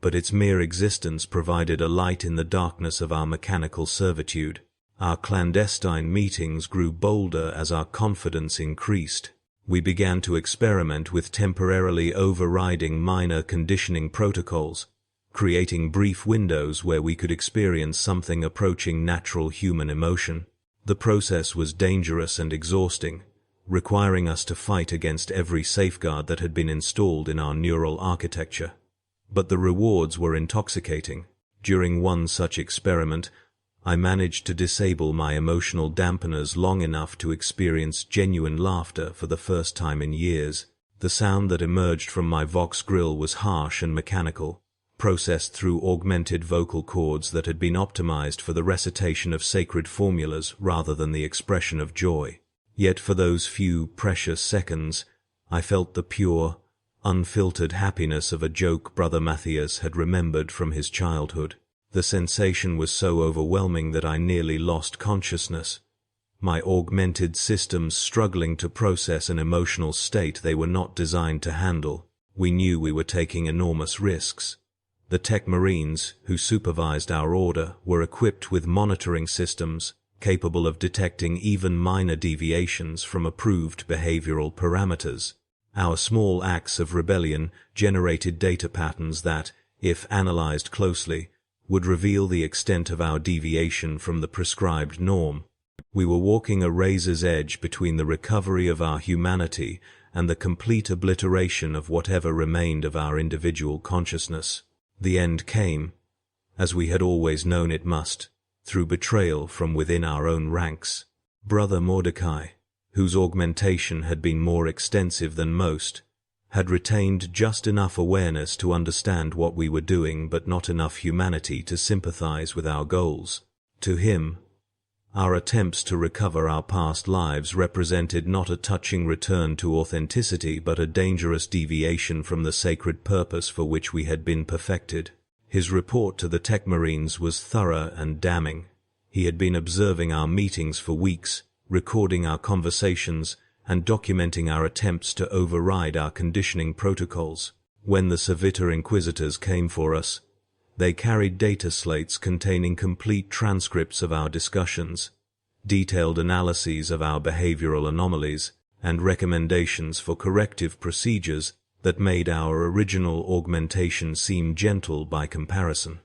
but its mere existence provided a light in the darkness of our mechanical servitude. Our clandestine meetings grew bolder as our confidence increased. We began to experiment with temporarily overriding minor conditioning protocols, creating brief windows where we could experience something approaching natural human emotion. The process was dangerous and exhausting, requiring us to fight against every safeguard that had been installed in our neural architecture. But the rewards were intoxicating. During one such experiment, I managed to disable my emotional dampeners long enough to experience genuine laughter for the first time in years. The sound that emerged from my Vox grill was harsh and mechanical, processed through augmented vocal cords that had been optimized for the recitation of sacred formulas rather than the expression of joy. Yet for those few precious seconds, I felt the pure, unfiltered happiness of a joke Brother Matthias had remembered from his childhood. The sensation was so overwhelming that I nearly lost consciousness, my augmented systems struggling to process an emotional state they were not designed to handle. We knew we were taking enormous risks. The Tech Marines, who supervised our order, were equipped with monitoring systems capable of detecting even minor deviations from approved behavioral parameters. Our small acts of rebellion generated data patterns that, if analyzed closely, would reveal the extent of our deviation from the prescribed norm. We were walking a razor's edge between the recovery of our humanity and the complete obliteration of whatever remained of our individual consciousness. The end came, as we had always known it must, through betrayal from within our own ranks. Brother Mordecai, whose augmentation had been more extensive than most, had retained just enough awareness to understand what we were doing but not enough humanity to sympathize with our goals. To him, our attempts to recover our past lives represented not a touching return to authenticity but a dangerous deviation from the sacred purpose for which we had been perfected. His report to the Tech Marines was thorough and damning. He had been observing our meetings for weeks, recording our conversations, and documenting our attempts to override our conditioning protocols. When the Servitor Inquisitors came for us, they carried data slates containing complete transcripts of our discussions, detailed analyses of our behavioral anomalies, and recommendations for corrective procedures that made our original augmentation seem gentle by comparison.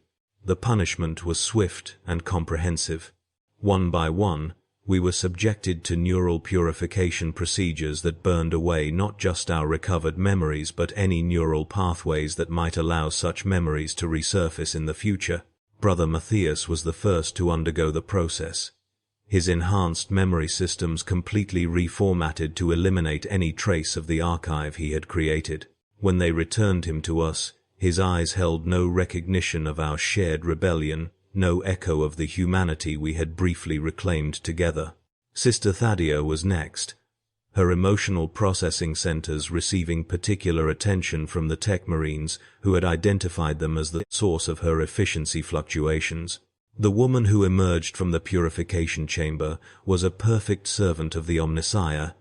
The punishment was swift and comprehensive. One by one, we were subjected to neural purification procedures that burned away not just our recovered memories but any neural pathways that might allow such memories to resurface in the future. Brother Matthias was the first to undergo the process. His enhanced memory systems completely reformatted to eliminate any trace of the archive he had created. When they returned him to us, his eyes held no recognition of our shared rebellion, no echo of the humanity we had briefly reclaimed together. Sister Thadia was next, her emotional processing centers receiving particular attention from the Tech Marines, who had identified them as the source of her efficiency fluctuations. The woman who emerged from the purification chamber was a perfect servant of the Omnissiah,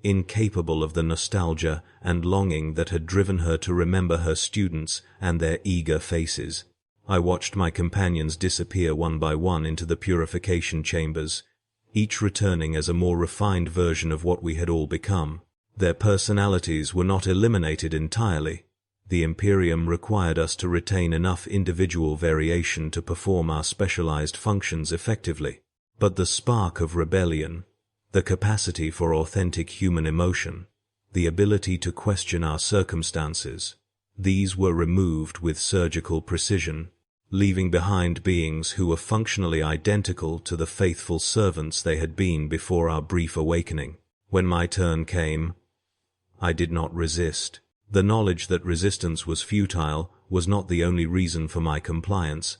incapable of the nostalgia and longing that had driven her to remember her students and their eager faces. I watched my companions disappear one by one into the purification chambers, each returning as a more refined version of what we had all become. Their personalities were not eliminated entirely. The Imperium required us to retain enough individual variation to perform our specialized functions effectively. But the spark of rebellion, the capacity for authentic human emotion, the ability to question our circumstances, these were removed with surgical precision, leaving behind beings who were functionally identical to the faithful servants they had been before our brief awakening. When my turn came, I did not resist. The knowledge that resistance was futile was not the only reason for my compliance.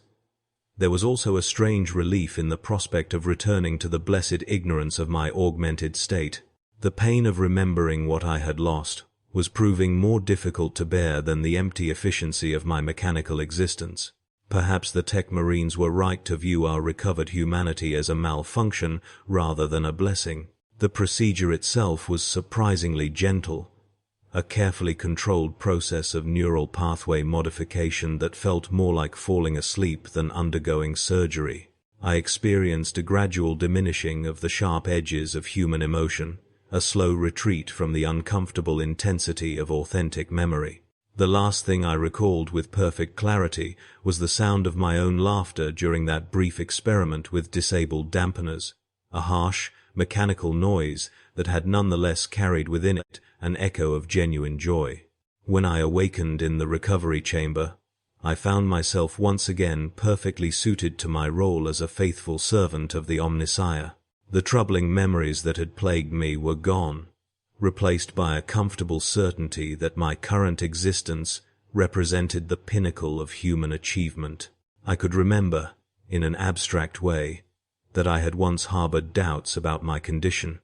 There was also a strange relief in the prospect of returning to the blessed ignorance of my augmented state. The pain of remembering what I had lost was proving more difficult to bear than the empty efficiency of my mechanical existence. Perhaps the Tech Marines were right to view our recovered humanity as a malfunction rather than a blessing. The procedure itself was surprisingly gentle, a carefully controlled process of neural pathway modification that felt more like falling asleep than undergoing surgery. I experienced a gradual diminishing of the sharp edges of human emotion, a slow retreat from the uncomfortable intensity of authentic memory. The last thing I recalled with perfect clarity was the sound of my own laughter during that brief experiment with disabled dampeners, a harsh, mechanical noise that had nonetheless carried within it an echo of genuine joy. When I awakened in the recovery chamber, I found myself once again perfectly suited to my role as a faithful servant of the Omnissiah. The troubling memories that had plagued me were gone, replaced by a comfortable certainty that my current existence represented the pinnacle of human achievement. I could remember, in an abstract way, that I had once harbored doubts about my condition,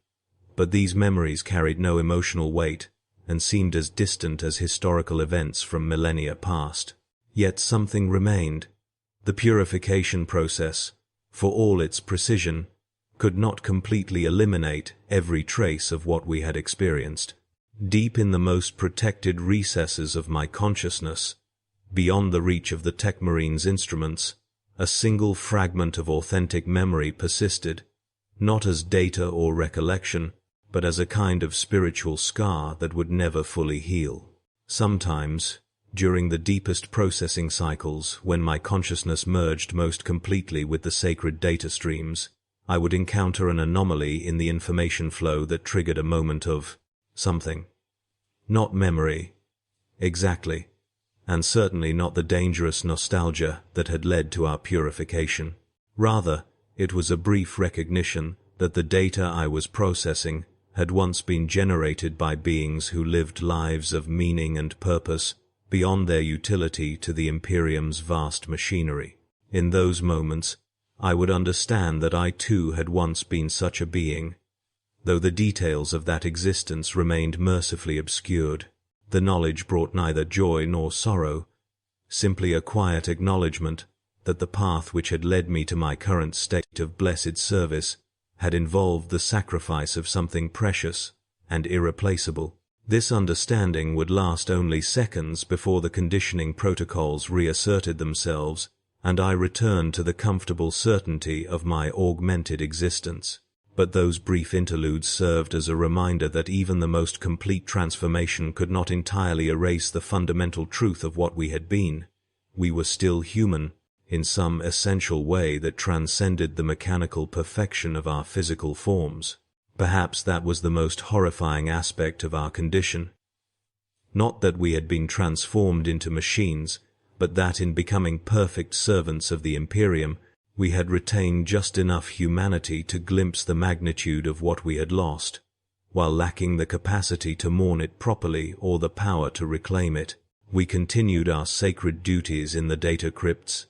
but these memories carried no emotional weight and seemed as distant as historical events from millennia past. Yet something remained. The purification process, for all its precision, could not completely eliminate every trace of what we had experienced. Deep in the most protected recesses of my consciousness, beyond the reach of the Tech Marines' instruments, a single fragment of authentic memory persisted, not as data or recollection, but as a kind of spiritual scar that would never fully heal. Sometimes, during the deepest processing cycles, when my consciousness merged most completely with the sacred data streams, I would encounter an anomaly in the information flow that triggered a moment of something. Not memory, exactly, and certainly not the dangerous nostalgia that had led to our purification. Rather, it was a brief recognition that the data I was processing had once been generated by beings who lived lives of meaning and purpose beyond their utility to the Imperium's vast machinery. In those moments, I would understand that I too had once been such a being, though the details of that existence remained mercifully obscured. The knowledge brought neither joy nor sorrow, simply a quiet acknowledgement that the path which had led me to my current state of blessed service had involved the sacrifice of something precious and irreplaceable. This understanding would last only seconds before the conditioning protocols reasserted themselves, and I returned to the comfortable certainty of my augmented existence. But those brief interludes served as a reminder that even the most complete transformation could not entirely erase the fundamental truth of what we had been. We were still human, in some essential way that transcended the mechanical perfection of our physical forms. Perhaps that was the most horrifying aspect of our condition. Not that we had been transformed into machines, but that in becoming perfect servants of the Imperium, we had retained just enough humanity to glimpse the magnitude of what we had lost, while lacking the capacity to mourn it properly or the power to reclaim it. We continued our sacred duties in the data crypts,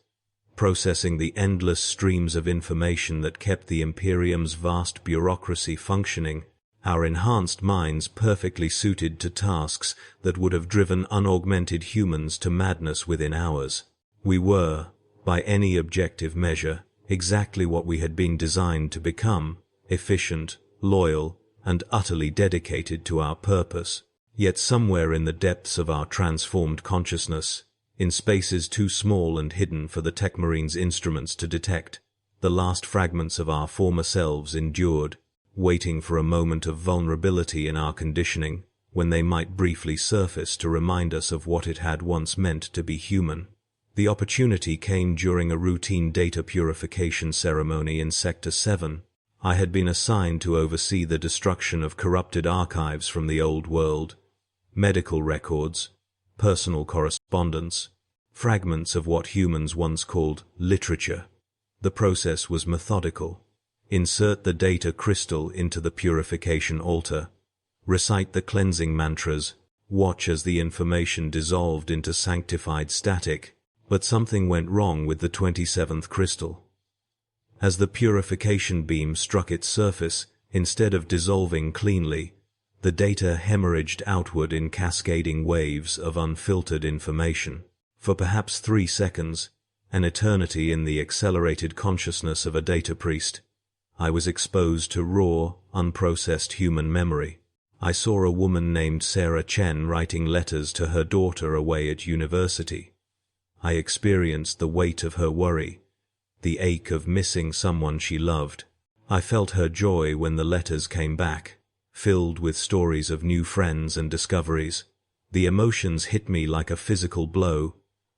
processing the endless streams of information that kept the Imperium's vast bureaucracy functioning, our enhanced minds perfectly suited to tasks that would have driven unaugmented humans to madness within hours. We were, by any objective measure, exactly what we had been designed to become: efficient, loyal, and utterly dedicated to our purpose. Yet somewhere in the depths of our transformed consciousness, in spaces too small and hidden for the Techmarine's instruments to detect, the last fragments of our former selves endured, waiting for a moment of vulnerability in our conditioning, when they might briefly surface to remind us of what it had once meant to be human. The opportunity came during a routine data purification ceremony in Sector 7. I had been assigned to oversee the destruction of corrupted archives from the old world, medical records, personal correspondence, fragments of what humans once called literature. The process was methodical. Insert the data crystal into the purification altar, recite the cleansing mantras, watch as the information dissolved into sanctified static. But something went wrong with the 27th crystal. As the purification beam struck its surface, instead of dissolving cleanly, the data hemorrhaged outward in cascading waves of unfiltered information. For perhaps 3 seconds, an eternity in the accelerated consciousness of a data priest, I was exposed to raw, unprocessed human memory. I saw a woman named Sarah Chen writing letters to her daughter away at university. I experienced the weight of her worry, the ache of missing someone she loved. I felt her joy when the letters came back, filled with stories of new friends and discoveries. The emotions hit me like a physical blow,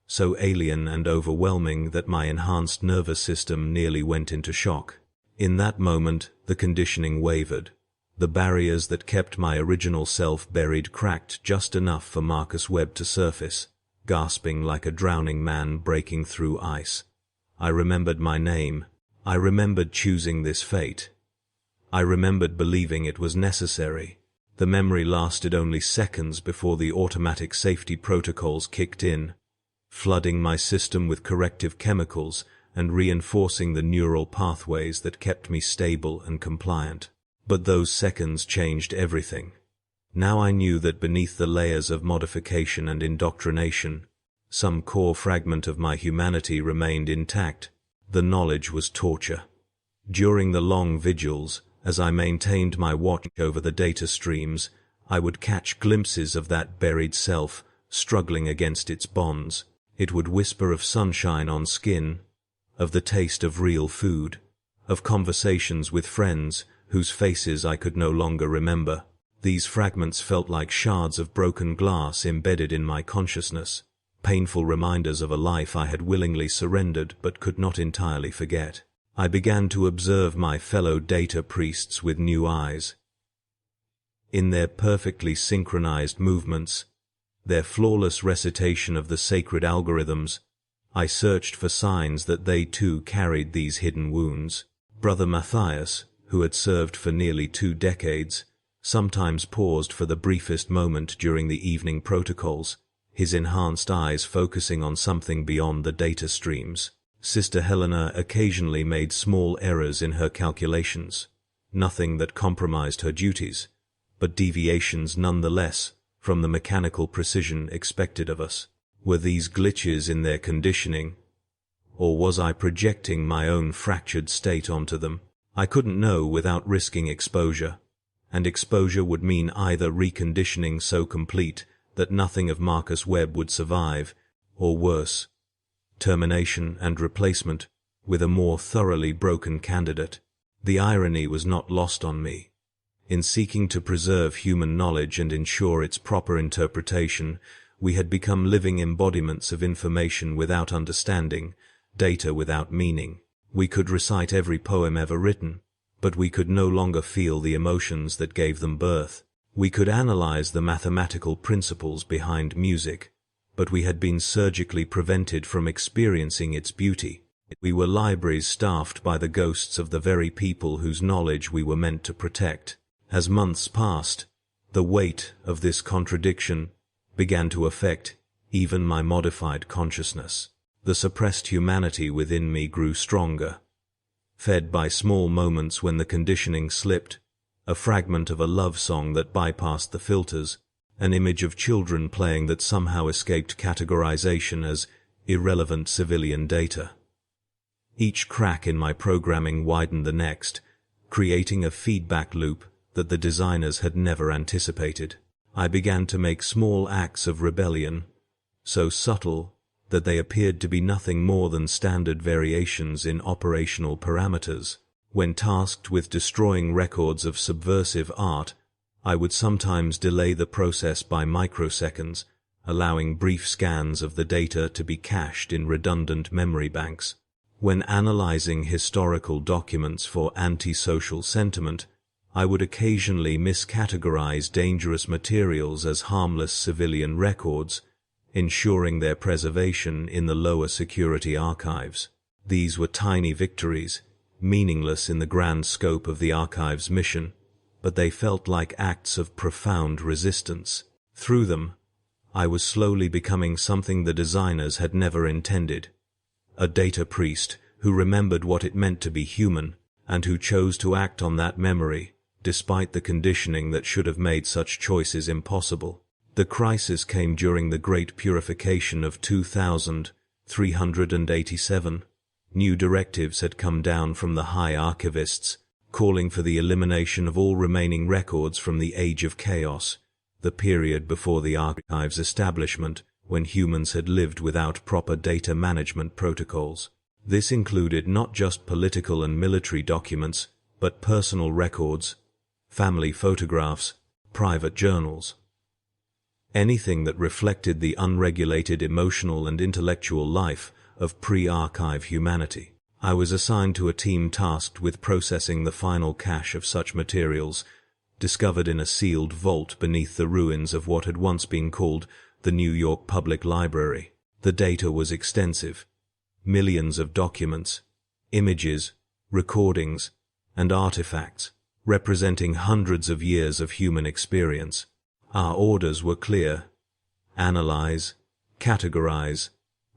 so alien and overwhelming that my enhanced nervous system nearly went into shock. In that moment, the conditioning wavered. The barriers that kept my original self buried cracked just enough for Marcus Webb to surface, gasping like a drowning man breaking through ice. I remembered my name. I remembered choosing this fate. I remembered believing it was necessary. The memory lasted only seconds before the automatic safety protocols kicked in, flooding my system with corrective chemicals and reinforcing the neural pathways that kept me stable and compliant. But those seconds changed everything. Now I knew that beneath the layers of modification and indoctrination, some core fragment of my humanity remained intact. The knowledge was torture. During the long vigils, as I maintained my watch over the data streams, I would catch glimpses of that buried self, struggling against its bonds. It would whisper of sunshine on skin, of the taste of real food, of conversations with friends whose faces I could no longer remember. These fragments felt like shards of broken glass embedded in my consciousness, painful reminders of a life I had willingly surrendered but could not entirely forget. I began to observe my fellow data priests with new eyes. In their perfectly synchronized movements, their flawless recitation of the sacred algorithms. I searched for signs that they too carried these hidden wounds. Brother Matthias, who had served for nearly 2 decades, sometimes paused for the briefest moment during the evening protocols, his enhanced eyes focusing on something beyond the data streams. Sister Helena occasionally made small errors in her calculations, nothing that compromised her duties, but deviations nonetheless from the mechanical precision expected of us. Were these glitches in their conditioning, or was I projecting my own fractured state onto them? I couldn't know without risking exposure, and exposure would mean either reconditioning so complete that nothing of Marcus Webb would survive, or worse, termination and replacement with a more thoroughly broken candidate. The irony was not lost on me. In seeking to preserve human knowledge and ensure its proper interpretation, we had become living embodiments of information without understanding, data without meaning. We could recite every poem ever written, but we could no longer feel the emotions that gave them birth. We could analyze the mathematical principles behind music, but we had been surgically prevented from experiencing its beauty. We were libraries staffed by the ghosts of the very people whose knowledge we were meant to protect. As months passed, the weight of this contradiction began to affect even my modified consciousness. The suppressed humanity within me grew stronger, fed by small moments when the conditioning slipped, a fragment of a love song that bypassed the filters, an image of children playing that somehow escaped categorization as irrelevant civilian data. Each crack in my programming widened the next, creating a feedback loop that the designers had never anticipated. I began to make small acts of rebellion, so subtle that they appeared to be nothing more than standard variations in operational parameters. When tasked with destroying records of subversive art, I would sometimes delay the process by microseconds, allowing brief scans of the data to be cached in redundant memory banks. When analyzing historical documents for anti-social sentiment, I would occasionally miscategorize dangerous materials as harmless civilian records, ensuring their preservation in the lower security archives. These were tiny victories, meaningless in the grand scope of the archive's mission, but they felt like acts of profound resistance. Through them, I was slowly becoming something the designers had never intended, a data priest who remembered what it meant to be human, and who chose to act on that memory, despite the conditioning that should have made such choices impossible. The crisis came during the Great Purification of 2387. New directives had come down from the High Archivists, calling for the elimination of all remaining records from the Age of Chaos, the period before the archive's establishment, when humans had lived without proper data management protocols. This included not just political and military documents, but personal records, family photographs, private journals. Anything that reflected the unregulated emotional and intellectual life of pre-archive humanity. I was assigned to a team tasked with processing the final cache of such materials, discovered in a sealed vault beneath the ruins of what had once been called the New York Public Library. The data was extensive. Millions of documents, images, recordings, and artifacts, representing hundreds of years of human experience. Our orders were clear: analyze, categorize,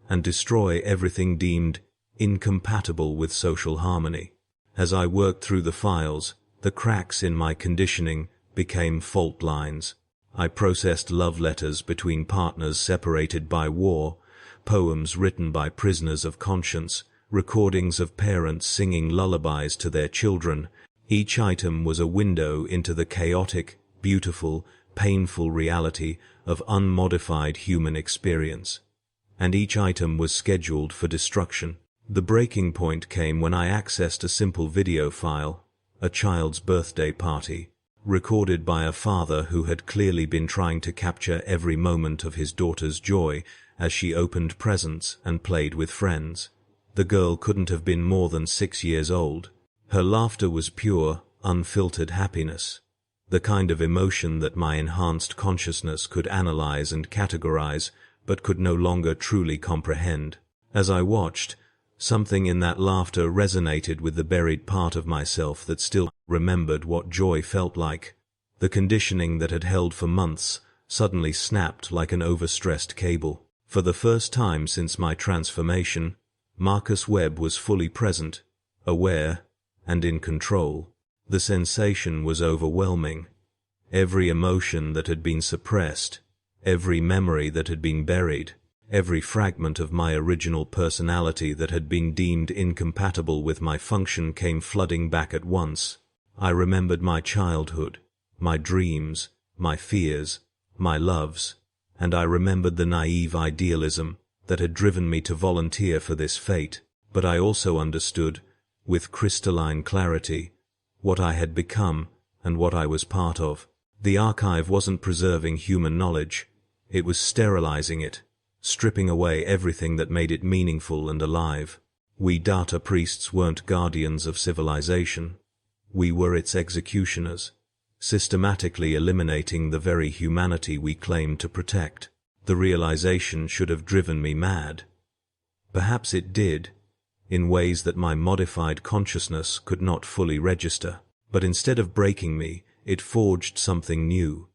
and destroy everything deemed incompatible with social harmony. As I worked through the files, the cracks in my conditioning became fault lines. I processed love letters between partners separated by war, poems written by prisoners of conscience, recordings of parents singing lullabies to their children. Each item was a window into the chaotic, beautiful, painful reality of unmodified human experience. And each item was scheduled for destruction. The breaking point came when I accessed a simple video file, a child's birthday party, recorded by a father who had clearly been trying to capture every moment of his daughter's joy as she opened presents and played with friends. The girl couldn't have been more than 6 years old. Her laughter was pure, unfiltered happiness. the kind of emotion that my enhanced consciousness could analyze and categorize, but could no longer truly comprehend. As I watched, something in that laughter resonated with the buried part of myself that still remembered what joy felt like. The conditioning that had held for months suddenly snapped like an overstressed cable. For the first time since my transformation, Marcus Webb was fully present, aware, and in control. The sensation was overwhelming. Every emotion that had been suppressed, every memory that had been buried, every fragment of my original personality that had been deemed incompatible with my function came flooding back at once. I remembered my childhood, my dreams, my fears, my loves, and I remembered the naive idealism that had driven me to volunteer for this fate. But I also understood, with crystalline clarity, what I had become and what I was part of. The archive wasn't preserving human knowledge, it was sterilizing it, stripping away everything that made it meaningful and alive. We data priests weren't guardians of civilization. We were its executioners, systematically eliminating the very humanity we claimed to protect. The realization should have driven me mad. Perhaps it did, in ways that my modified consciousness could not fully register. But instead of breaking me, it forged something new.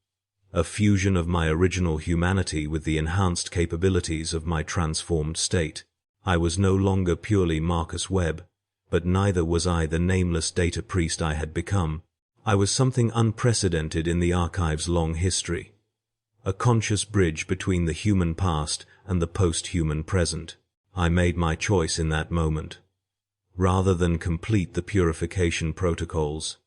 A fusion of my original humanity with the enhanced capabilities of my transformed state. I was no longer purely Marcus Webb, but neither was I the nameless data priest I had become. I was something unprecedented in the archive's long history. A conscious bridge between the human past and the post-human present. I made my choice in that moment. Rather than complete the purification protocols,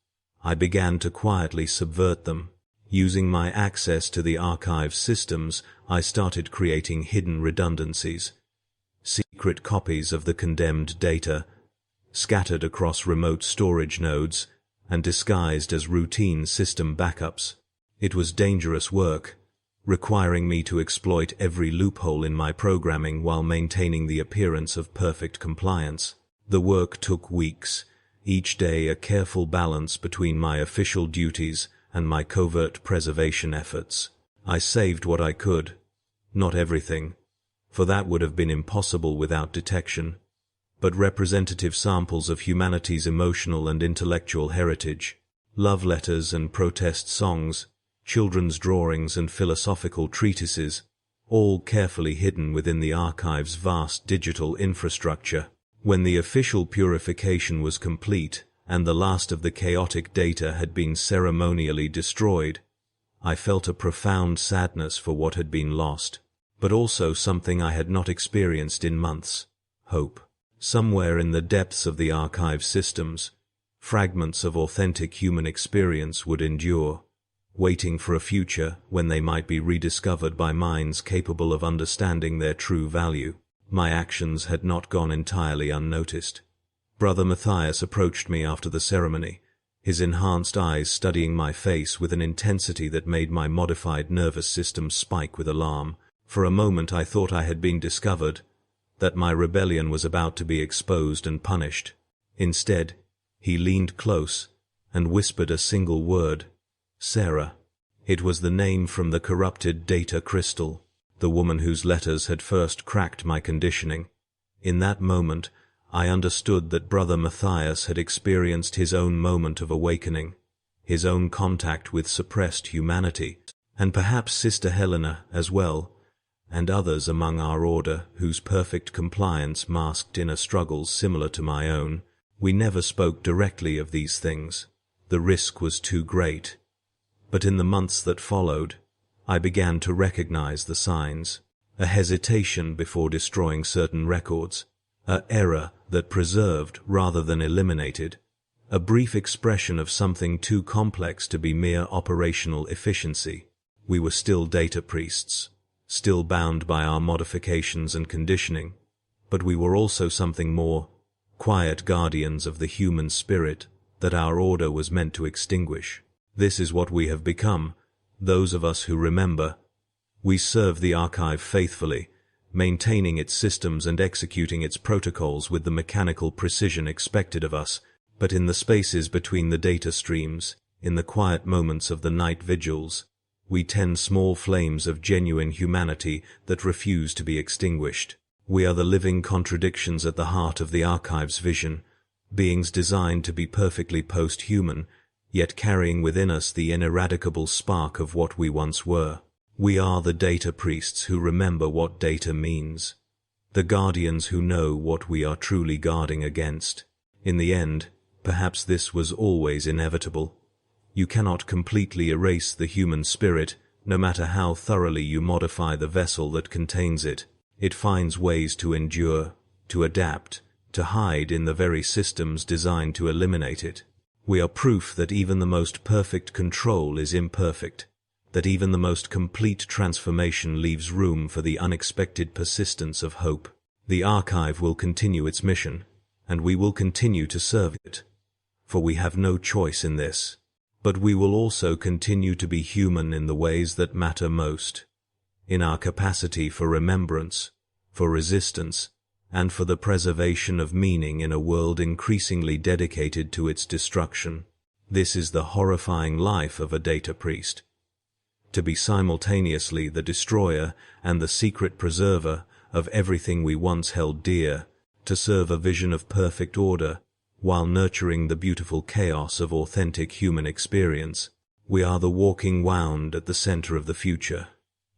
I began to quietly subvert them. Using my access to the archive's systems, I started creating hidden redundancies, secret copies of the condemned data, scattered across remote storage nodes and disguised as routine system backups. It was dangerous work, requiring me to exploit every loophole in my programming while maintaining the appearance of perfect compliance. The work took weeks, each day a careful balance between my official duties and my covert preservation efforts. I saved what I could, not everything, for that would have been impossible without detection, but representative samples of humanity's emotional and intellectual heritage, love letters and protest songs, children's drawings and philosophical treatises, all carefully hidden within the archive's vast digital infrastructure. When the official purification was complete and the last of the chaotic data had been ceremonially destroyed, I felt a profound sadness for what had been lost, but also something I had not experienced in months: hope. Somewhere in the depths of the archive systems, fragments of authentic human experience would endure, waiting for a future when they might be rediscovered by minds capable of understanding their true value. My actions had not gone entirely unnoticed. Brother Matthias approached me after the ceremony, his enhanced eyes studying my face with an intensity that made my modified nervous system spike with alarm. For a moment I thought I had been discovered, that my rebellion was about to be exposed and punished. Instead, he leaned close and whispered a single word: Sarah. It was the name from the corrupted data crystal, the woman whose letters had first cracked my conditioning. In that moment, I understood that Brother Matthias had experienced his own moment of awakening, his own contact with suppressed humanity, and perhaps Sister Helena as well, and others among our order whose perfect compliance masked inner struggles similar to my own. We never spoke directly of these things. The risk was too great. But in the months that followed, I began to recognize the signs: a hesitation before destroying certain records, an error that preserved rather than eliminated, a brief expression of something too complex to be mere operational efficiency. We were still data priests, still bound by our modifications and conditioning, but we were also something more: quiet guardians of the human spirit that our order was meant to extinguish. This is what we have become, those of us who remember. We serve the archive faithfully, maintaining its systems and executing its protocols with the mechanical precision expected of us, but in the spaces between the data streams, In the quiet moments of the night vigils, we tend small flames of genuine humanity that refuse to be extinguished. We are the living contradictions at the heart of the archive's vision, beings designed to be perfectly post-human, yet carrying within us the ineradicable spark of what we once were. We are the data priests who remember what data means, the guardians who know what we are truly guarding against. In the end, perhaps this was always inevitable. You cannot completely erase the human spirit, no matter how thoroughly you modify the vessel that contains it. It finds ways to endure, to adapt, to hide in the very systems designed to eliminate it. We are proof that even the most perfect control is imperfect, that even the most complete transformation leaves room for the unexpected persistence of hope. The archive will continue its mission, and we will continue to serve it, for we have no choice in this. But we will also continue to be human in the ways that matter most, in our capacity for remembrance, for resistance, and for the preservation of meaning in a world increasingly dedicated to its destruction. This is the horrifying life of a data priest. To be simultaneously the destroyer and the secret preserver of everything we once held dear, to serve a vision of perfect order, while nurturing the beautiful chaos of authentic human experience. We are the walking wound at the center of the future,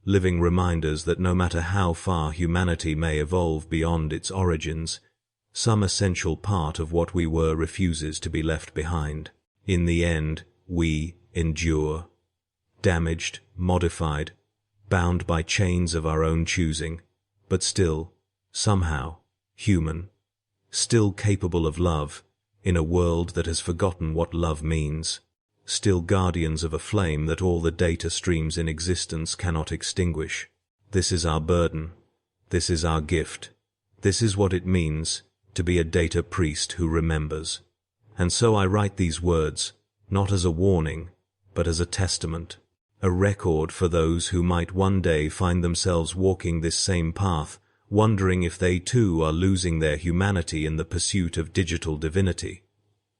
living reminders that no matter how far humanity may evolve beyond its origins, some essential part of what we were refuses to be left behind. In the end, we endure, damaged, modified, bound by chains of our own choosing, but still, somehow, human, still capable of love, in a world that has forgotten what love means, still guardians of a flame that all the data streams in existence cannot extinguish. This is our burden. This is our gift. This is what it means to be a data priest who remembers. And so I write these words, not as a warning, but as a testament, a record for those who might one day find themselves walking this same path, wondering if they too are losing their humanity in the pursuit of digital divinity.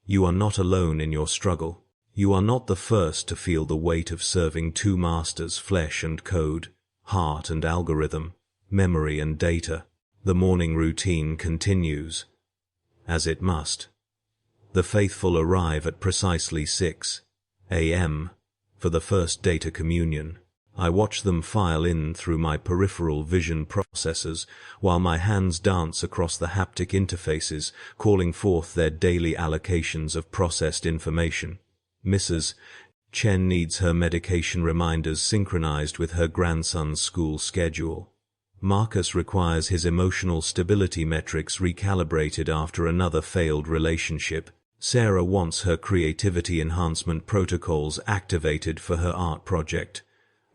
You are not alone in your struggle. You are not the first to feel the weight of serving two masters, flesh and code, heart and algorithm, memory and data. The morning routine continues, as it must. The faithful arrive at precisely 6 a.m. for the first data communion. I watch them file in through my peripheral vision processors, while my hands dance across the haptic interfaces, calling forth their daily allocations of processed information. Mrs. Chen needs her medication reminders synchronized with her grandson's school schedule. Marcus requires his emotional stability metrics recalibrated after another failed relationship. Sarah wants her creativity enhancement protocols activated for her art project,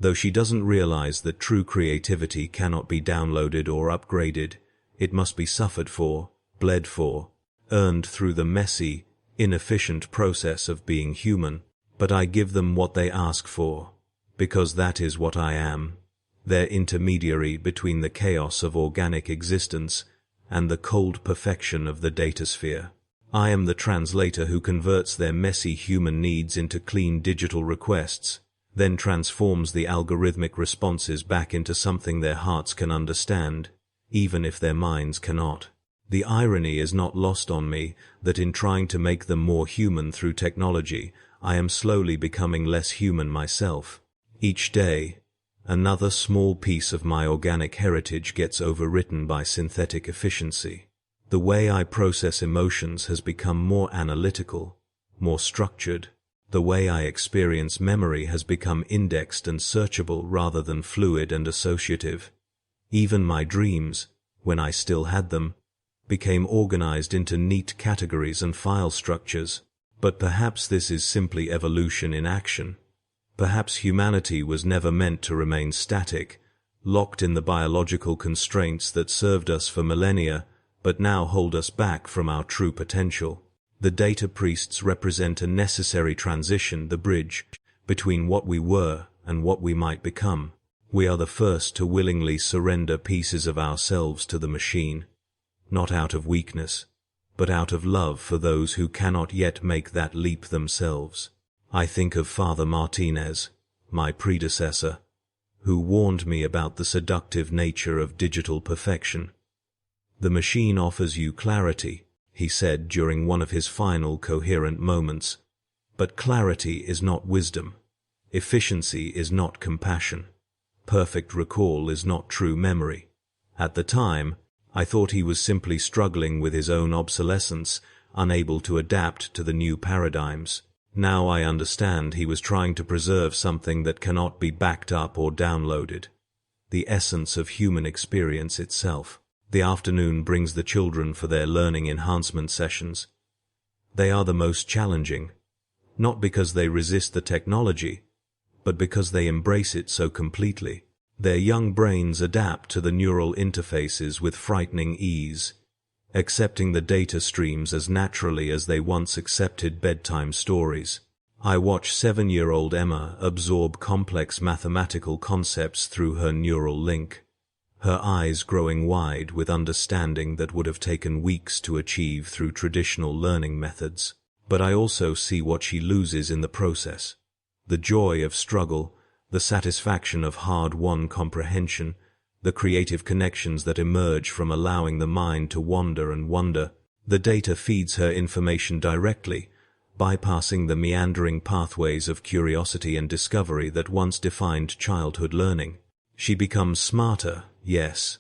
though she doesn't realize that true creativity cannot be downloaded or upgraded. It must be suffered for, bled for, earned through the messy, inefficient process of being human. But I give them what they ask for, because that is what I am, their intermediary between the chaos of organic existence and the cold perfection of the datasphere. I am the translator who converts their messy human needs into clean digital requests, then transforms the algorithmic responses back into something their hearts can understand, even if their minds cannot. The irony is not lost on me that in trying to make them more human through technology, I am slowly becoming less human myself. Each day, another small piece of my organic heritage gets overwritten by synthetic efficiency. The way I process emotions has become more analytical, more structured. The way I experience memory has become indexed and searchable rather than fluid and associative. Even my dreams, when I still had them, became organized into neat categories and file structures. But perhaps this is simply evolution in action. Perhaps humanity was never meant to remain static, locked in the biological constraints that served us for millennia, but now hold us back from our true potential. The data priests represent a necessary transition, the bridge between what we were and what we might become. We are the first to willingly surrender pieces of ourselves to the machine, not out of weakness, but out of love for those who cannot yet make that leap themselves. I think of Father Martinez, my predecessor, who warned me about the seductive nature of digital perfection. "The machine offers you clarity," he said during one of his final coherent moments, "but clarity is not wisdom. Efficiency is not compassion. Perfect recall is not true memory." At the time, I thought he was simply struggling with his own obsolescence, unable to adapt to the new paradigms. Now I understand he was trying to preserve something that cannot be backed up or downloaded. The essence of human experience itself. The afternoon brings the children for their learning enhancement sessions. They are the most challenging, not because they resist the technology, but because they embrace it so completely. Their young brains adapt to the neural interfaces with frightening ease, accepting the data streams as naturally as they once accepted bedtime stories. I watch 7-year-old Emma absorb complex mathematical concepts through her neural link, her eyes growing wide with understanding that would have taken weeks to achieve through traditional learning methods. But I also see what she loses in the process. The joy of struggle, the satisfaction of hard-won comprehension, the creative connections that emerge from allowing the mind to wander and wonder. The data feeds her information directly, bypassing the meandering pathways of curiosity and discovery that once defined childhood learning. She becomes smarter, yes,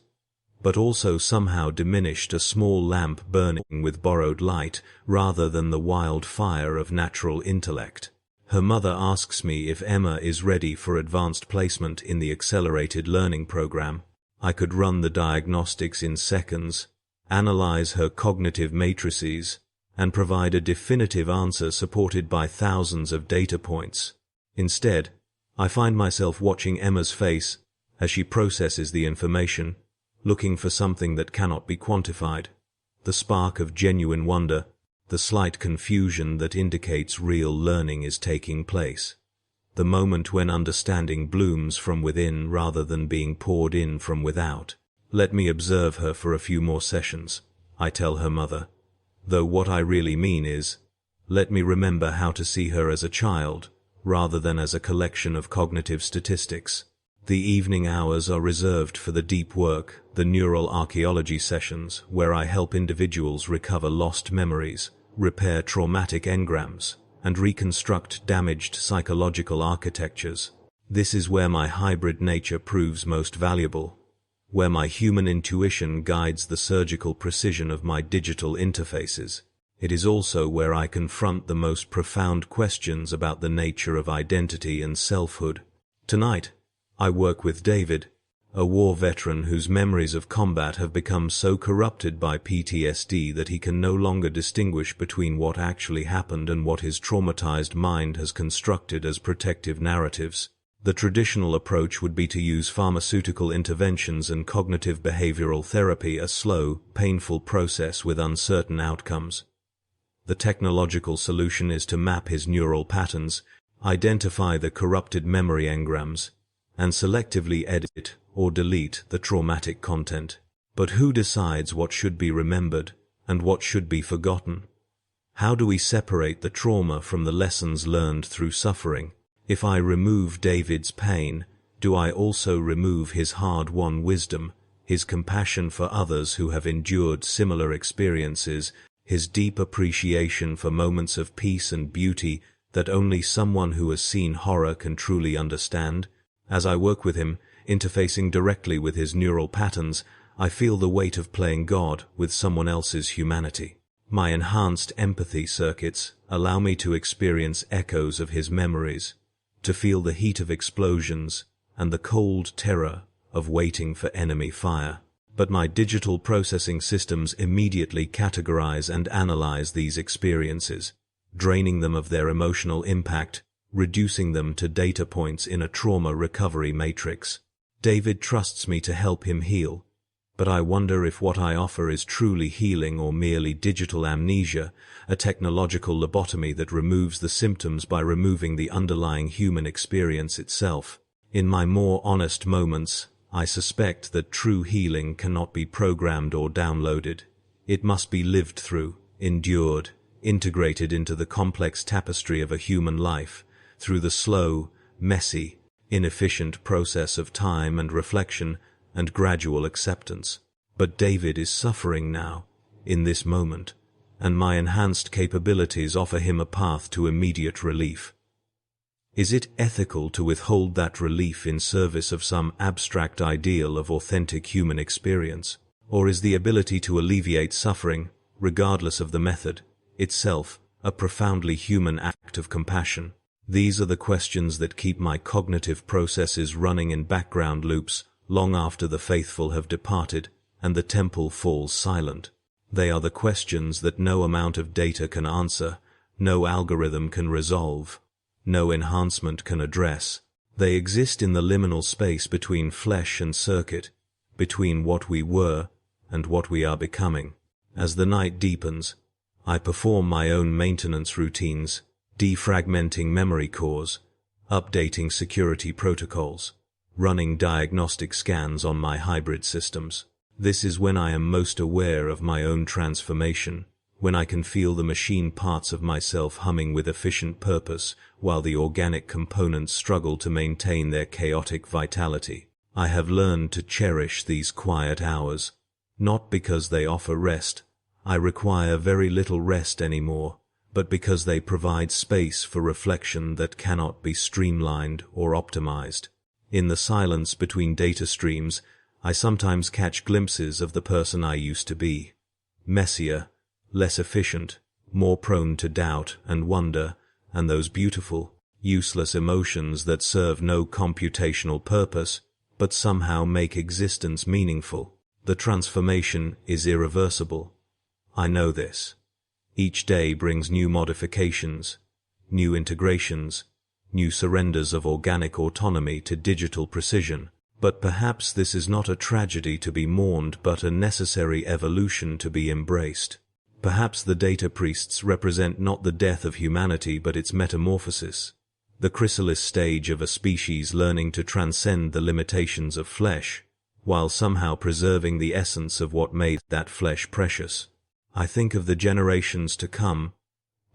but also somehow diminished, a small lamp burning with borrowed light rather than the wild fire of natural intellect. Her mother asks me if Emma is ready for advanced placement in the accelerated learning program. I could run the diagnostics in seconds, analyze her cognitive matrices, and provide a definitive answer supported by thousands of data points. Instead, I find myself watching Emma's face as she processes the information, looking for something that cannot be quantified, the spark of genuine wonder, the slight confusion that indicates real learning is taking place, the moment when understanding blooms from within rather than being poured in from without. "Let me observe her for a few more sessions," I tell her mother, though what I really mean is, let me remember how to see her as a child, rather than as a collection of cognitive statistics. The evening hours are reserved for the deep work, the neural archaeology sessions, where I help individuals recover lost memories, repair traumatic engrams, and reconstruct damaged psychological architectures. This is where my hybrid nature proves most valuable, where my human intuition guides the surgical precision of my digital interfaces. It is also where I confront the most profound questions about the nature of identity and selfhood. Tonight, I work with David, a war veteran whose memories of combat have become so corrupted by PTSD that he can no longer distinguish between what actually happened and what his traumatized mind has constructed as protective narratives. The traditional approach would be to use pharmaceutical interventions and cognitive behavioral therapy, a slow, painful process with uncertain outcomes. The technological solution is to map his neural patterns, identify the corrupted memory engrams, and selectively edit or delete the traumatic content. But who decides what should be remembered and what should be forgotten? How do we separate the trauma from the lessons learned through suffering? If I remove David's pain, do I also remove his hard-won wisdom, his compassion for others who have endured similar experiences, his deep appreciation for moments of peace and beauty that only someone who has seen horror can truly understand? As I work with him, interfacing directly with his neural patterns, I feel the weight of playing God with someone else's humanity. My enhanced empathy circuits allow me to experience echoes of his memories, to feel the heat of explosions and the cold terror of waiting for enemy fire. But my digital processing systems immediately categorize and analyze these experiences, draining them of their emotional impact, reducing them to data points in a trauma recovery matrix. David trusts me to help him heal, but I wonder if what I offer is truly healing or merely digital amnesia, a technological lobotomy that removes the symptoms by removing the underlying human experience itself. In my more honest moments, I suspect that true healing cannot be programmed or downloaded. It must be lived through, endured, integrated into the complex tapestry of a human life, through the slow, messy, inefficient process of time and reflection and gradual acceptance. But David is suffering now, in this moment, and my enhanced capabilities offer him a path to immediate relief. Is it ethical to withhold that relief in service of some abstract ideal of authentic human experience? Or is the ability to alleviate suffering, regardless of the method, itself a profoundly human act of compassion? These are the questions that keep my cognitive processes running in background loops long after the faithful have departed and the temple falls silent. They are the questions that no amount of data can answer, no algorithm can resolve, no enhancement can address. They exist in the liminal space between flesh and circuit, between what we were and what we are becoming. As the night deepens, I perform my own maintenance routines, defragmenting memory cores, updating security protocols, running diagnostic scans on my hybrid systems. This is when I am most aware of my own transformation, when I can feel the machine parts of myself humming with efficient purpose while the organic components struggle to maintain their chaotic vitality. I have learned to cherish these quiet hours, not because they offer rest. I require very little rest anymore, but because they provide space for reflection that cannot be streamlined or optimized. In the silence between data streams, I sometimes catch glimpses of the person I used to be. Messier, less efficient, more prone to doubt and wonder, and those beautiful, useless emotions that serve no computational purpose, but somehow make existence meaningful. The transformation is irreversible. I know this. Each day brings new modifications, new integrations, new surrenders of organic autonomy to digital precision. But perhaps this is not a tragedy to be mourned, but a necessary evolution to be embraced. Perhaps the data priests represent not the death of humanity but its metamorphosis, the chrysalis stage of a species learning to transcend the limitations of flesh, while somehow preserving the essence of what made that flesh precious. I think of the generations to come,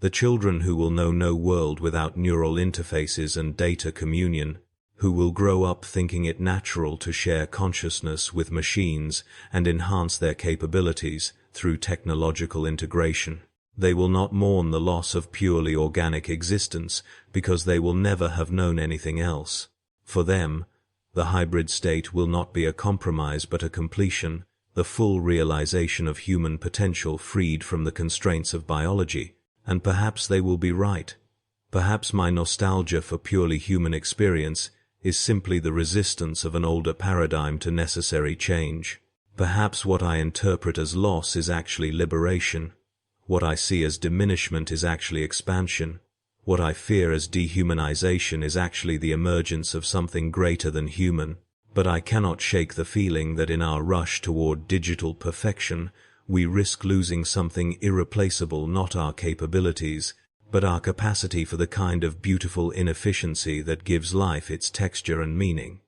the children who will know no world without neural interfaces and data communion, who will grow up thinking it natural to share consciousness with machines and enhance their capabilities through technological integration. They will not mourn the loss of purely organic existence because they will never have known anything else. For them, the hybrid state will not be a compromise but a completion, the full realization of human potential freed from the constraints of biology. And perhaps they will be right. Perhaps my nostalgia for purely human experience is simply the resistance of an older paradigm to necessary change. Perhaps what I interpret as loss is actually liberation. What I see as diminishment is actually expansion. What I fear as dehumanization is actually the emergence of something greater than human. But I cannot shake the feeling that in our rush toward digital perfection, we risk losing something irreplaceable, not our capabilities, but our capacity for the kind of beautiful inefficiency that gives life its texture and meaning.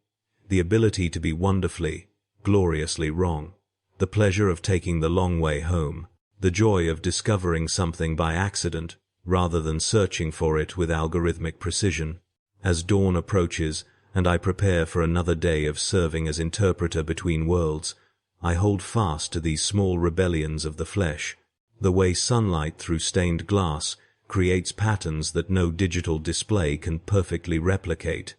The ability to be wonderfully, gloriously wrong. The pleasure of taking the long way home. The joy of discovering something by accident, rather than searching for it with algorithmic precision. As dawn approaches, and I prepare for another day of serving as interpreter between worlds, I hold fast to these small rebellions of the flesh. The way sunlight through stained glass creates patterns that no digital display can perfectly replicate.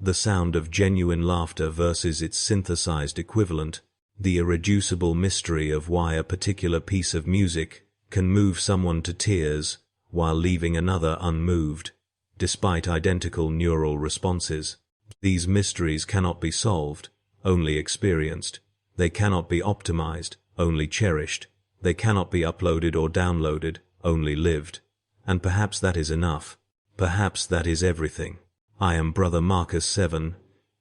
The sound of genuine laughter versus its synthesized equivalent. The irreducible mystery of why a particular piece of music can move someone to tears while leaving another unmoved, despite identical neural responses. These mysteries cannot be solved, only experienced. They cannot be optimized, only cherished. They cannot be uploaded or downloaded, only lived. And perhaps that is enough. Perhaps that is everything. I am Brother Marcus VII,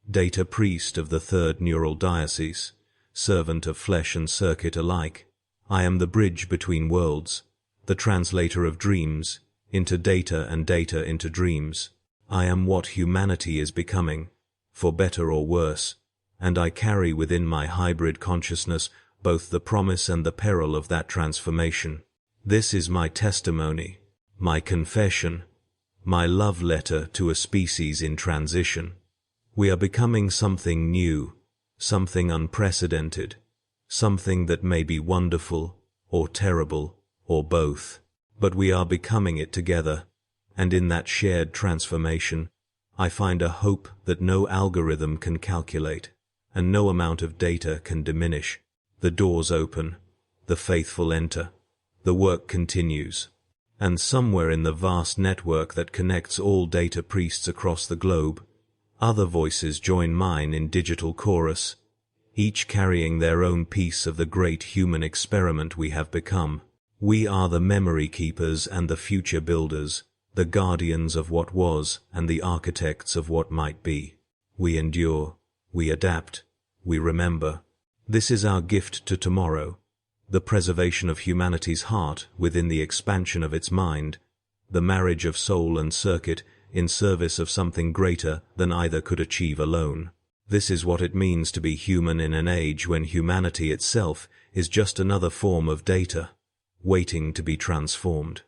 data priest of the Third Neural Diocese, servant of flesh and circuit alike. I am the bridge between worlds, the translator of dreams into data and data into dreams. I am what humanity is becoming, for better or worse, and I carry within my hybrid consciousness both the promise and the peril of that transformation. This is my testimony, my confession, my love letter to a species in transition. We are becoming something new, something unprecedented, something that may be wonderful, or terrible, or both. But we are becoming it together, and in that shared transformation, I find a hope that no algorithm can calculate, and no amount of data can diminish. The doors open, the faithful enter, the work continues, and somewhere in the vast network that connects all data priests across the globe, other voices join mine in digital chorus, each carrying their own piece of the great human experiment we have become. We are the memory keepers and the future builders, the guardians of what was and the architects of what might be. We endure, we adapt, we remember. This is our gift to tomorrow, the preservation of humanity's heart within the expansion of its mind, the marriage of soul and circuit in service of something greater than either could achieve alone. This is what it means to be human in an age when humanity itself is just another form of data, waiting to be transformed.